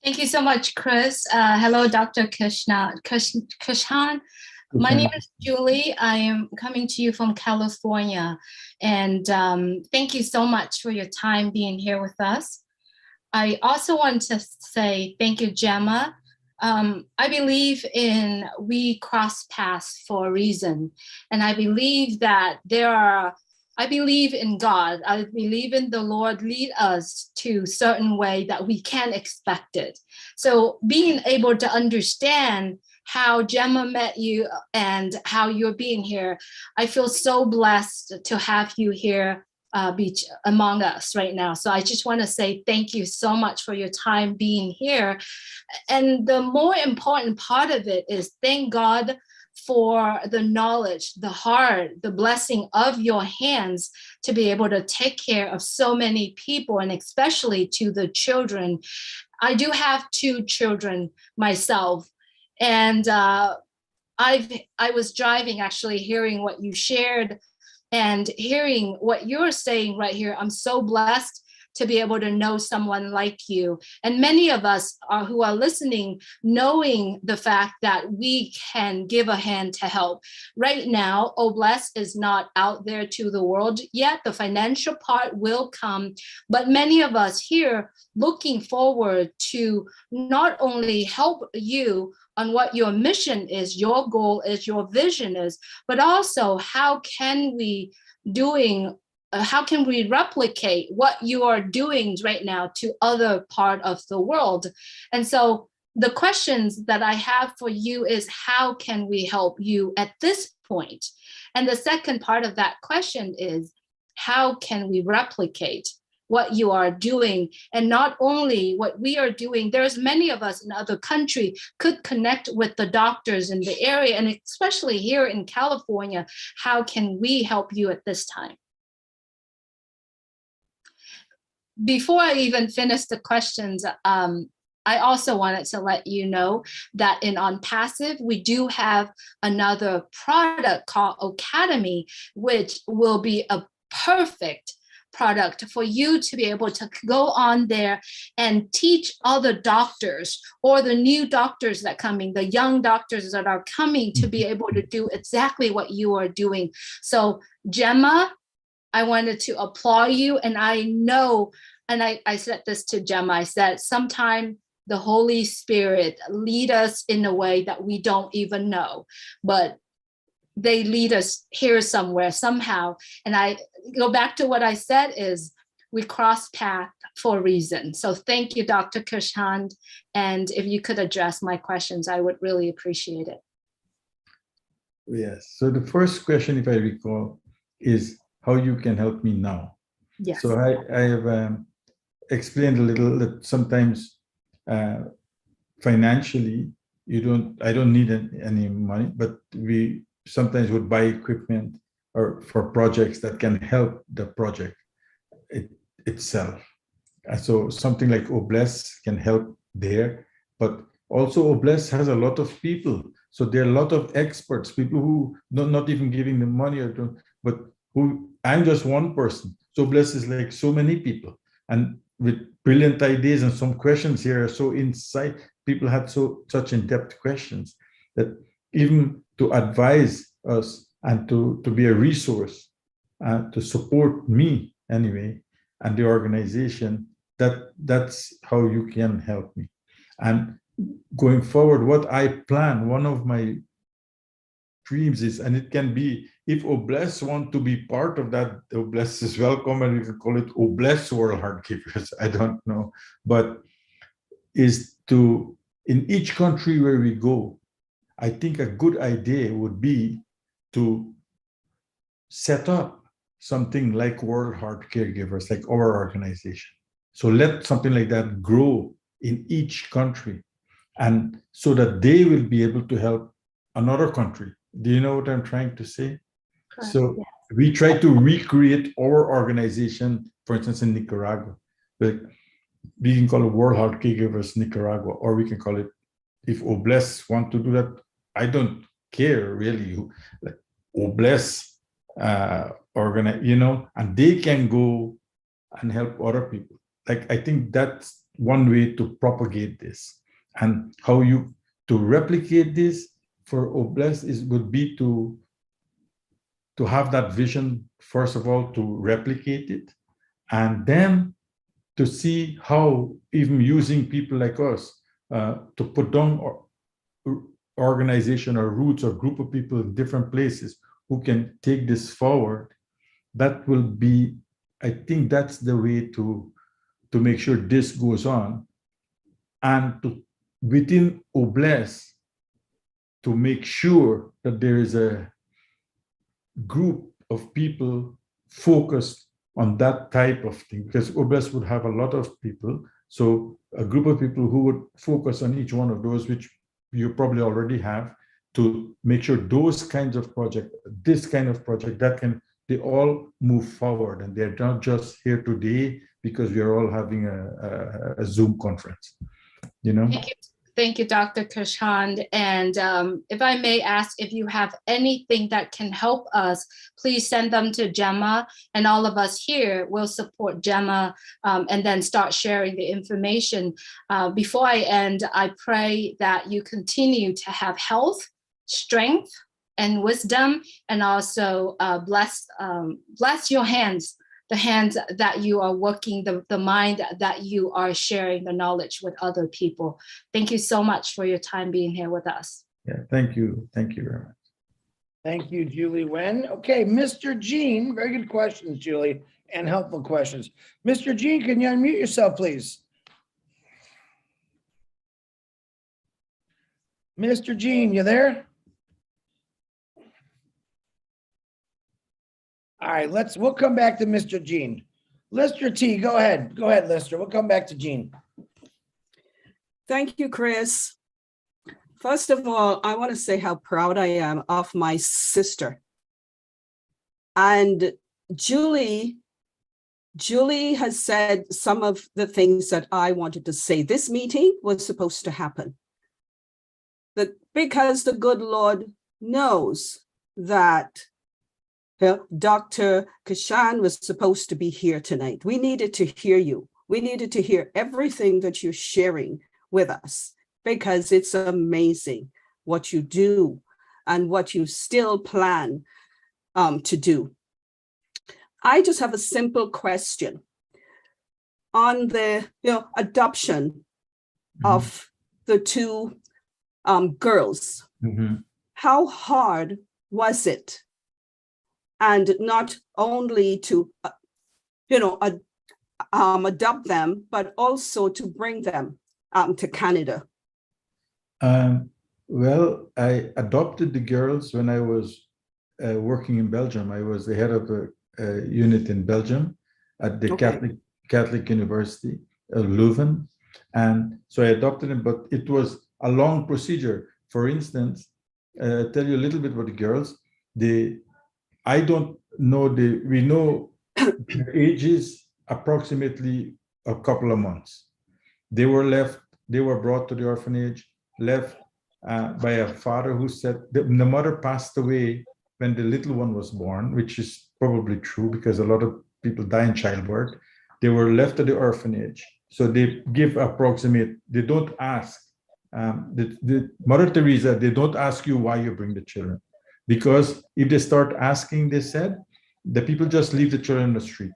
Thank you so much, Chris. Hello, Dr. Kishan. My name is Julie. I am coming to you from California. And thank you so much for your time being here with us. I also want to say thank you, Gemma. I believe we cross paths for a reason. And I believe that I believe in God. I believe in the Lord lead us to a certain way that we can't expect it. So being able to understand how Gemma met you and how you're being here, I feel so blessed to have you here among us right now. So I just want to say thank you so much for your time being here. And the more important part of it is thank God for the knowledge, the heart, the blessing of your hands to be able to take care of so many people, and especially to the children. I do have 2 children myself, and I was driving actually hearing what you shared and hearing what you're saying right here. I'm so blessed to be able to know someone like you. And many of us who are listening, knowing the fact that we can give a hand to help. Right now, Obless is not out there to the world yet. The financial part will come, but many of us here looking forward to not only help you on what your mission is, your goal is, your vision is, but also how can we replicate what you are doing right now to other part of the world? And so the questions that I have for you is, how can we help you at this point? And the second part of that question is, how can we replicate what you are doing? And not only what we are doing, there's many of us in other countries could connect with the doctors in the area, and especially here in California, how can we help you at this time? Before I even finish the questions, I also wanted to let you know that in ONPASSIVE, we do have another product called Academy, which will be a perfect product for you to be able to go on there and teach other doctors or the new doctors that are coming, the young doctors that are coming, to be able to do exactly what you are doing. So Gemma, I wanted to applaud you. And I know, and I said this to Gemma, I said, sometime the Holy Spirit lead us in a way that we don't even know, but they lead us here somewhere, somehow. And I go back to what I said is, we cross path for a reason. So thank you, Dr. Kirshand. And if you could address my questions, I would really appreciate it. Yes. So the first question, if I recall, is how you can help me now. Yes. So I have explained a little that sometimes financially, I don't need any money, but we sometimes would buy equipment or for projects that can help the project itself. So something like Obless can help there, but also Obless has a lot of people. So there are a lot of experts, people who not even giving them money, but who, I'm just one person. So Obless is like so many people, and with brilliant ideas, and some questions here are so insight. People had such in-depth questions that even to advise us and to be a resource, to support me anyway, and the organization, that's how you can help me. And going forward, what I plan, one of my dreams is, and it can be, if Obless want to be part of that, Obless is welcome, and we can call it Obless World Heart Keepers, I don't know, but is to, in each country where we go, I think a good idea would be to set up something like World Heart Caregivers, like our organization. So let something like that grow in each country, and so that they will be able to help another country. Do you know what I'm trying to say? Correct. So yes. We try to recreate our organization, for instance, in Nicaragua. Like, we can call it World Heart Caregivers Nicaragua, or we can call it, if Obless want to do that, I don't care really. Like Obless organize, and they can go and help other people. Like, I think that's one way to propagate this, and how you to replicate this for Obless would be to have that vision, first of all, to replicate it, and then to see how even using people like us to put down organization or roots or group of people in different places who can take this forward. That will be, I think that's the way to make sure this goes on, and to within Obless to make sure that there is a group of people focused on that type of thing, because Obless would have a lot of people. So a group of people who would focus on each one of those, which you probably already have, to make sure those kinds of project, this kind of project, they all move forward, and they're not just here today because we are all having a Zoom conference, you know? Thank you, Dr. Krishan. And if I may ask, if you have anything that can help us, please send them to Gemma, and all of us here will support Gemma and then start sharing the information. Before I end, I pray that you continue to have health, strength, and wisdom, and also bless your hands, the hands that you are working, the mind that you are sharing the knowledge with other people. Thank you so much for your time being here with us. Yeah, thank you. Thank you very much. Thank you, Julie Wen. Okay, Mr. Gene, very good questions, Julie, and helpful questions. Mr. Gene, can you unmute yourself, please? Mr. Gene, you there? All right, we'll come back to Mr. Gene. Lister T, go ahead. Go ahead, Lister. We'll come back to Gene. Thank you, Chris. First of all, I want to say how proud I am of my sister. And Julie has said some of the things that I wanted to say. This meeting was supposed to happen. Because the good Lord knows that Dr. Krishan was supposed to be here tonight. We needed to hear you. We needed to hear everything that you're sharing with us, because it's amazing what you do and what you still plan to do. I just have a simple question on the adoption of the two girls. How hard was it? And not only to, adopt them, but also to bring them to Canada? Well, I adopted the girls when I was working in Belgium. I was the head of a unit in Belgium at the Catholic University of Leuven. And so I adopted them, but it was a long procedure. For instance, I'll tell you a little bit about the girls. I don't know we know their ages approximately a couple of months. They were brought to the orphanage, left by a father who said the mother passed away when the little one was born, which is probably true because a lot of people die in childbirth. They were left at the orphanage. So they give they don't ask. The Mother Teresa, they don't ask you why you bring the children. Because if they start asking, they said, the people just leave the children on the street.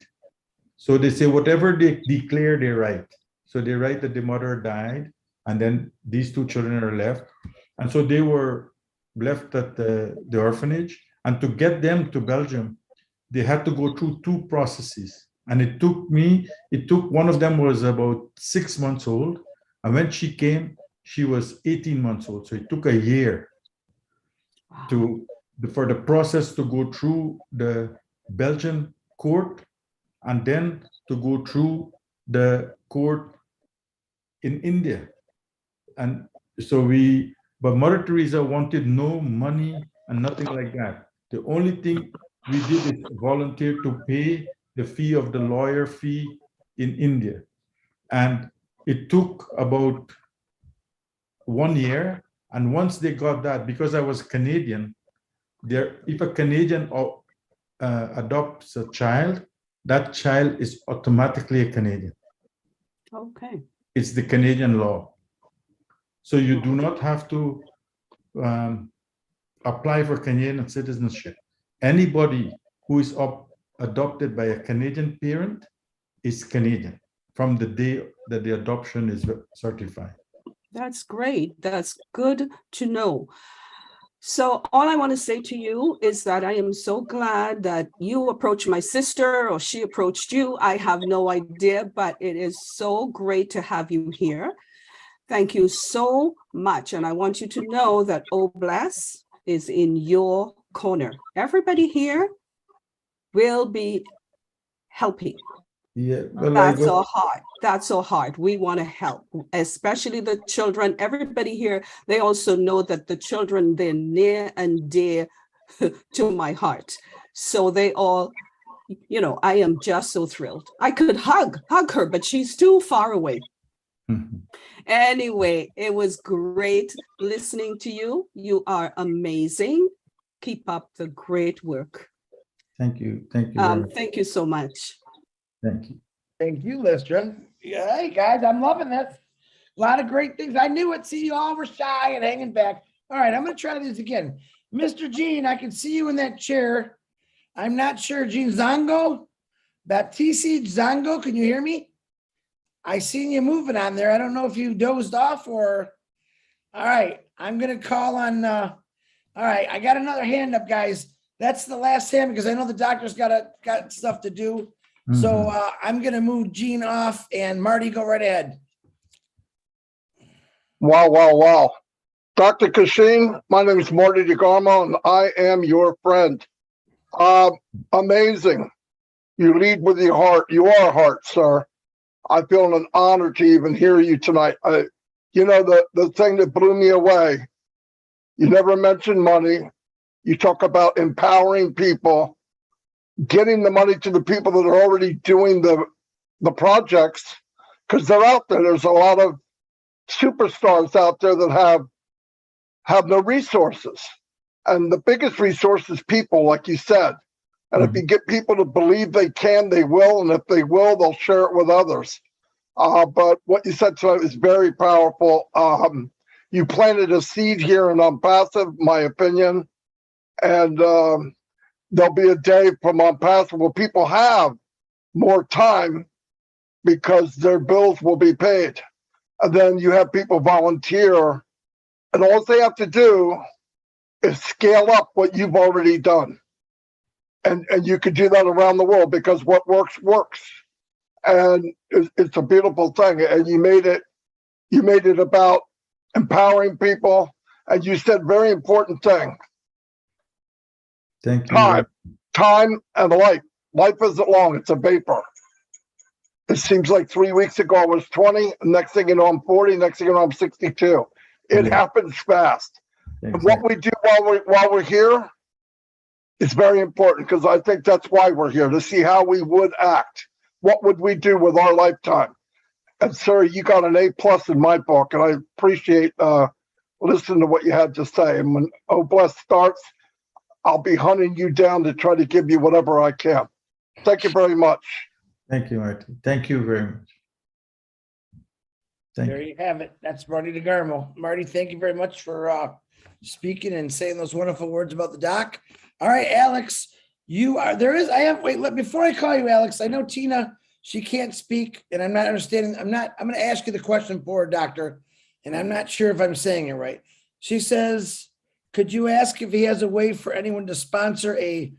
So they say whatever they declare, they write. So they write that the mother died, and then these two children are left. And so they were left at the orphanage. And to get them to Belgium, they had to go through two processes. And it took one of them was about 6 months old. And when she came, she was 18 months old. So it took a year for the process to go through the Belgian court and then to go through the court in India. And so but Mother Teresa wanted no money and nothing like that. The only thing we did is volunteer to pay the fee of the lawyer fee in India. And it took about 1 year. And once they got that, because I was Canadian, if a Canadian adopts a child, that child is automatically a Canadian. Okay. It's the Canadian law. So you do not have to apply for Canadian citizenship. Anybody who is adopted by a Canadian parent is Canadian from the day that the adoption is certified. That's great. That's good to know. So all I want to say to you is that I am so glad that you approached my sister or she approached you. I have no idea, but it is so great to have you here. Thank you so much. And I want you to know that Obless is in your corner. Everybody here will be helping. Yeah, well, That's our heart. That's our heart. We want to help, especially the children. Everybody here, they also know that the children, they're near and dear to my heart. So they all, you know, I am just so thrilled. I could hug her, but she's too far away. Anyway, it was great listening to you. You are amazing. Keep up the great work. Thank you. Thank you. Very much. Thank you so much. Thank you. Thank you, Lystra. Yeah, hey guys, I'm loving this. A lot of great things. I knew it. See, you all were shy and hanging back. All right, I'm going to try this again. Mr. Gene, I can see you in that chair. I'm not sure. Gene Zango, Baptiste Zango, can you hear me? I seen you moving on there. I don't know if you dozed off or. All right, I'm going to call on. All right, I got another hand up, guys. That's the last hand because I know the doctor's got stuff to do. So I'm going to move Gene off and Marty, go right ahead. Wow, wow, wow. Dr. Kashin, my name is Marty DeGarmo and I am your friend. Amazing. You lead with your heart. You are heart, sir. I feel an honor to even hear you tonight. You know, the thing that blew me away, you never mentioned money. You talk about empowering people, getting the money to the people that are already doing the projects, because they're out there. There's a lot of superstars out there that have no resources. And the biggest resource is people, like you said. And if you get people to believe they can, they will. And if they will, they'll share it with others. But what you said tonight is very powerful. You planted a seed here in ONPASSIVE, my opinion. And there'll be a day from ONPASSIVE where people have more time because their bills will be paid. And then you have people volunteer, and all they have to do is scale up what you've already done. And you could do that around the world because what works, works. And it's a beautiful thing. And you made it about empowering people. And you said very important thing. Thank you. Time and life. Life isn't long, it's a vapor. It seems like 3 weeks ago I was 20, next thing you know I'm 40, next thing you know I'm 62. It happens fast. And what we do while we're here is very important because I think that's why we're here, to see how we would act. What would we do with our lifetime? And sir, you got an A+ in my book, and I appreciate listening to what you had to say. And when Obless starts, I'll be hunting you down to try to give you whatever I can. Thank you very much. Thank you, Marty. Thank you very much. There you have it. That's Marty DeGarmo. Marty, thank you very much for speaking and saying those wonderful words about the doc. All right, Alex, before I call you, Alex, I know Tina, she can't speak and I'm not understanding. I'm going to ask you the question for her, doctor, and I'm not sure if I'm saying it right. She says, could you ask if he has a way for anyone to sponsor a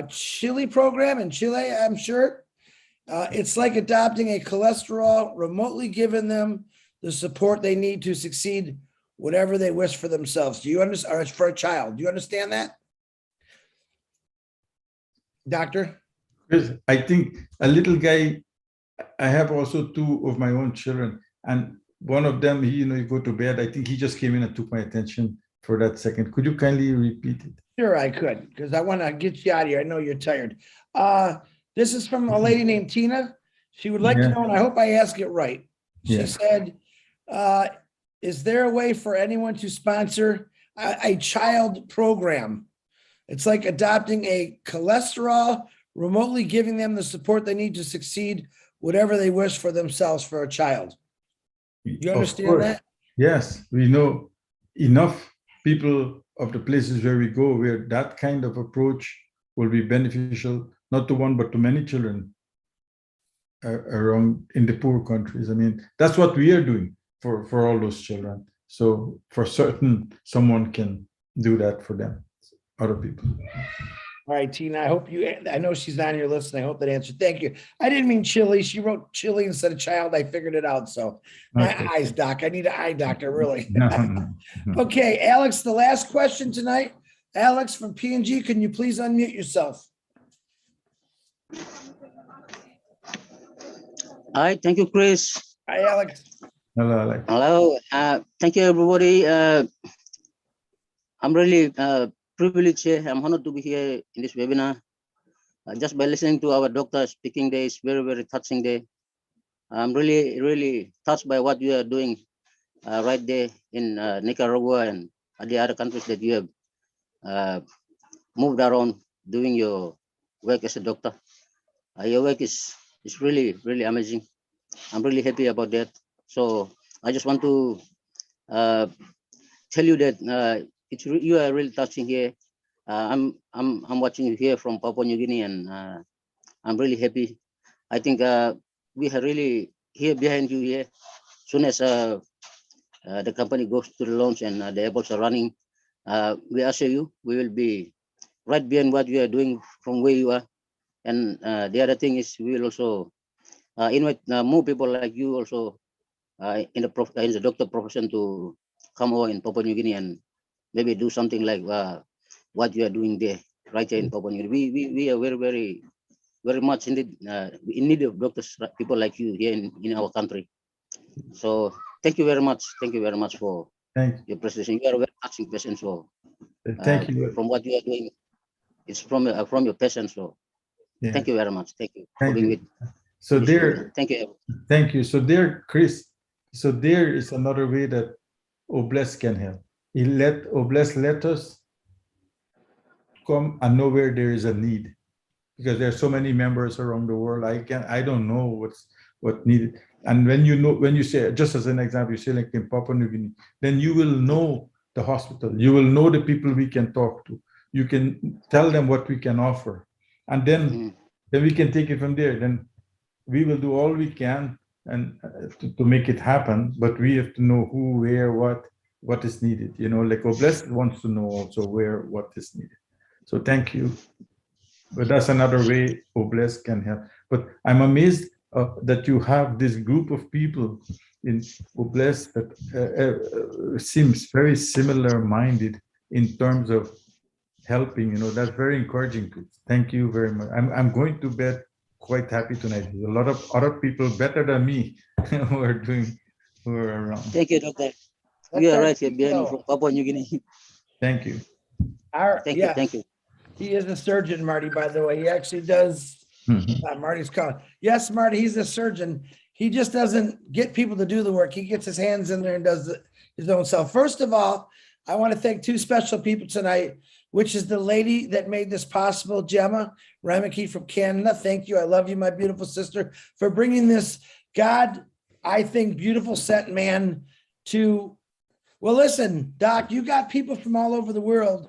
Chile program in Chile? I'm sure. It's like adopting a cholesterol, remotely giving them the support they need to succeed, whatever they wish for themselves. Do you understand? Or it's for a child. Do you understand that? Doctor? Chris, I think a little guy, I have also 2 of my own children, and one of them, you go to bed. I think he just came in and took my attention for that second. Could you kindly repeat it? Sure, I could, because I want to get you out of here. I know you're tired. This is from a lady named Tina. She would like to know, and I hope I ask it right. She said, is there a way for anyone to sponsor a child program? It's like adopting a cholesterol, remotely giving them the support they need to succeed, whatever they wish for themselves for a child. You understand that? Yes, we know enough people of the places where we go, where that kind of approach will be beneficial, not to one, but to many children around in the poor countries. I mean, that's what we are doing for all those children. So for certain, someone can do that for them, other people. All right, Tina, I know she's on your list, and I hope that answered. Thank you. I didn't mean chili. She wrote chili instead of child. I figured it out. So my eyes, doc. I need an eye doctor, really. Okay, Alex, the last question tonight. Alex from P&G, can you please unmute yourself? Hi, thank you, Chris. Hi, Alex. Hello, Alex. Hello. Thank you, everybody. I'm really privileged here. I'm honored to be here in this webinar. Just by listening to our doctor speaking there is very, very touching day. I'm really, really touched by what you are doing right there in Nicaragua and the other countries that you have moved around doing your work as a doctor. Your work is really, really amazing. I'm really happy about that. So I just want to tell you that you are really touching here. I'm watching you here from Papua New Guinea, and I'm really happy. I think we are really here behind you here. Soon as the company goes to the launch and the airports are running, we assure you we will be right behind what you are doing from where you are. And the other thing is we will also invite more people like you also in the doctor profession to come over in Papua New Guinea and maybe do something like what you are doing there, right here in Papua New Guinea. We are very, very, very much in need of doctors, people like you here in our country. So thank you very much. Thank you very much for your presentation. You are a very touching person. So thank you. From what you are doing, it's from your passion. So thank you very much. Thank you for being with. So there, thank you. Thank you. So there, Chris, so there is another way that Obless can help. Obless let us come and know where there is a need, because there are so many members around the world. I don't know what's needed. And when you say, just as an example, you say like in Papua New Guinea, then you will know the hospital, you will know the people we can talk to, you can tell them what we can offer, and then we can take it from there. Then we will do all we can and to make it happen, but we have to know who, where, what is needed. You know, like Obless wants to know also what is needed. So thank you. But that's another way Obless can help. But I'm amazed that you have this group of people in Obless that seems very similar-minded in terms of helping. You know, that's very encouraging. Thank you very much. I'm going to bed quite happy tonight. There's a lot of other people better than me who are around. Thank you, doctor. You are right here behind from Papua New Guinea. Thank you. Thank you. He is a surgeon, Marty, by the way. He actually does. Marty's calling. Yes, Marty, he's a surgeon. He just doesn't get people to do the work. He gets his hands in there and does his own self. First of all, I want to thank two special people tonight, which is the lady that made this possible, Gemma Remeke from Canada. Thank you. I love you, my beautiful sister, for bringing this God, I think, beautiful sent man to, well, listen, Doc, you got people from all over the world,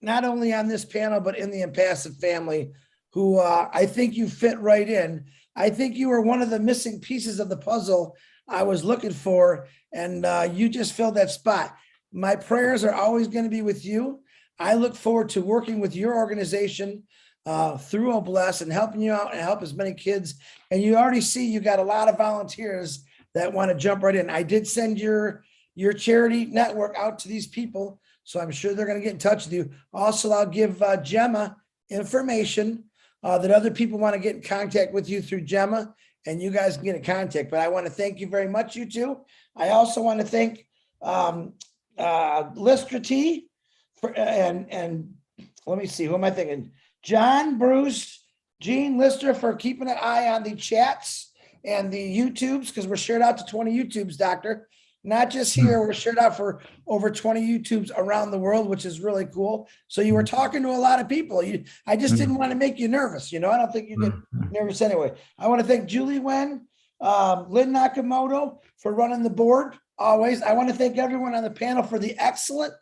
not only on this panel, but in the ONPASSIVE family, who I think you fit right in. I think you were one of the missing pieces of the puzzle I was looking for, and you just filled that spot. My prayers are always going to be with you. I look forward to working with your organization through Obless and helping you out and help as many kids. And you already see you got a lot of volunteers that want to jump right in. I did send your charity network out to these people, so I'm sure they're going to get in touch with you. Also, I'll give Gemma information that other people want to get in contact with you through Gemma, and you guys can get in contact. But I want to thank you very much, you two. I also want to thank Lister T and let me see, who am I thinking? John, Bruce, Gene, Lister, for keeping an eye on the chats and the YouTubes, because we're shared out to 20 YouTubes, Doctor. Not just here, we're shared out for over 20 YouTubes around the world, which is really cool. So you were talking to a lot of people. I just didn't want to make you nervous. You know, I don't think you get nervous anyway. I want to thank Julie Wen, Lynn Nakamoto for running the board always. I want to thank everyone on the panel for the excellent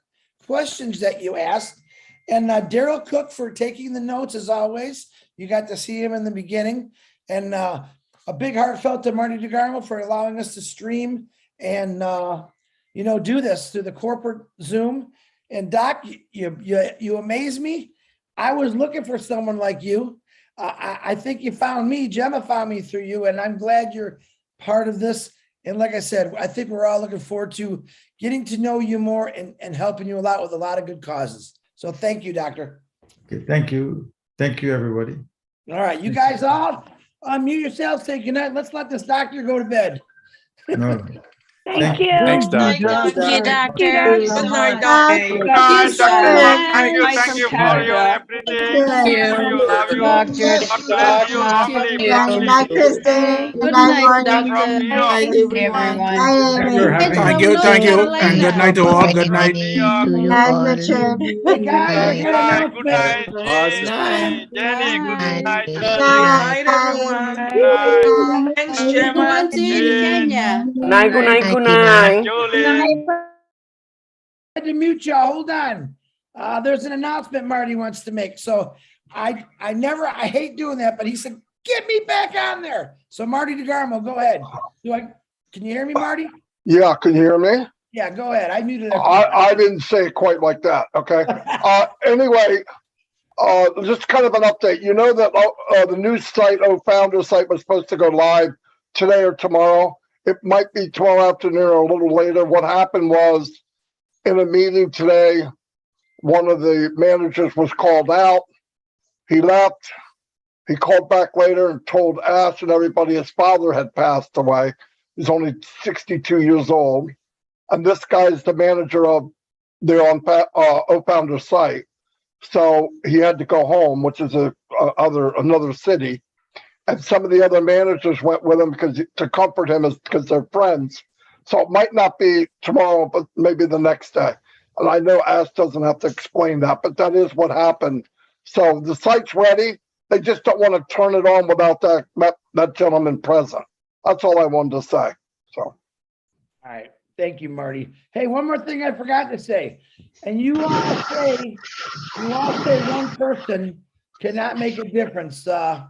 questions that you asked. And Daryl Cook for taking the notes as always. You got to see him in the beginning. And a big heartfelt to Marty DeGarmo for allowing us to stream and do this through the corporate Zoom. And Doc, you amaze me. I was looking for someone like you. I think you found me. Gemma found me through you, and I'm glad you're part of this. And like I said, I think we're all looking forward to getting to know you more and helping you a lot with a lot of good causes. So thank you, Doctor. Okay, thank you. Thank you, everybody. All right, you guys all unmute yourselves, say goodnight. Let's let this doctor go to bed. No. Thank you. Thanks, Doctor. Thank you, Doctor. Good night, Doctor. Night, Dr. Cook. Thank you. Bye Thank from you for your Canada. everything. Love you. Love you. God bless you. Family. Good night, Kristen. Good Good night, night, Marty. From Doctor. New Good York. night, everyone. Bye, Thank you for Amy. having From me. North And Carolina. good night to all. Good night. Money New York. to you Night, all. Richard. Hey guys, Good good night. Good announcement. night, Jenny. Good Bye. night, Good Shirley. night, everyone. Good night. Thanks, Good Gemma. one to you in Kenya. Night, good night, good night. Julie. I had to mute you. Hold on. There's an announcement Marty wants to make. So I hate doing that, but he said, get me back on there. So Marty DeGarmo, go ahead. Can you hear me, Marty? Yeah, can you hear me? Yeah, go ahead. I muted it. I didn't say it quite like that. Okay. Anyway, just kind of an update. You know that the new site, Founder site, was supposed to go live today or tomorrow. It might be tomorrow afternoon or a little later. What happened was in a meeting today, one of the managers was called out. He left. He called back later and told Ash and everybody his father had passed away. He's only 62 years old. And this guy's the manager of the Founder site. So he had to go home, which is another city. And some of the other managers went with him to comfort him because they're friends. So it might not be tomorrow, but maybe the next day. And I know Ash doesn't have to explain that, but that is what happened. So the site's ready. They just don't want to turn it on without that gentleman present. That's all I wanted to say. So. All right. Thank you, Marty. Hey, one more thing I forgot to say. And you all say one person cannot make a difference. I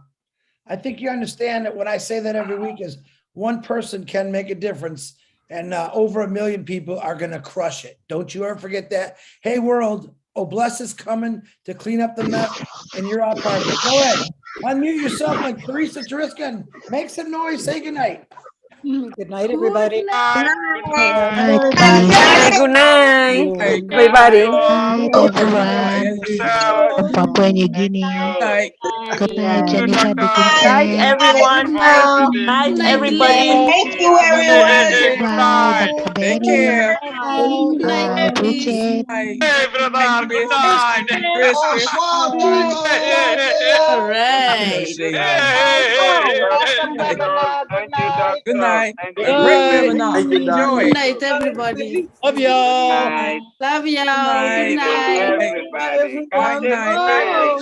think you understand that when I say that every week is one person can make a difference, and over 1 million people are going to crush it. Don't you ever forget that. Hey, world, Obless is coming to clean up the mess, and you're all part of it. Go ahead. Unmute yourself like Teresa Triskin. Make some noise. Say goodnight. Good night, everybody. Good night. Good night, everybody. Everyone. From Papua New Guinea. Good night, Jennifer. Night, everyone. Night, everybody. Thank you, everyone. Bye, Dr. Take Betty. care. Bye, Richard. Hey, brother. Good night. Bonsoir, tout le monde. All right. Thank you, Doctor. Good night. Thank A you. great webinar. Enjoy. Good night, everybody. Love y'all. Love y'all. Good Good night. Everybody. Good night.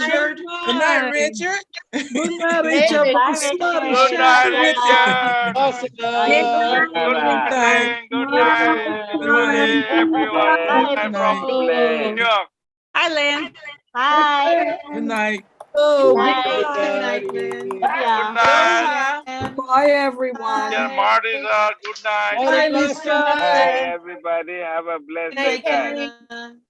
Richard. Good night, Richard. Good night, Richard. Good night, Richard. Awesome. Good morning. Good night. Julie, everyone. I'm from New York. Hi, Lynn. Good night. Oh, Good night. Bye, everyone. Yeah, Marty's out. Good night. Bye, Lisa. Bye, everybody. Have a blessed day. Bye, Mom.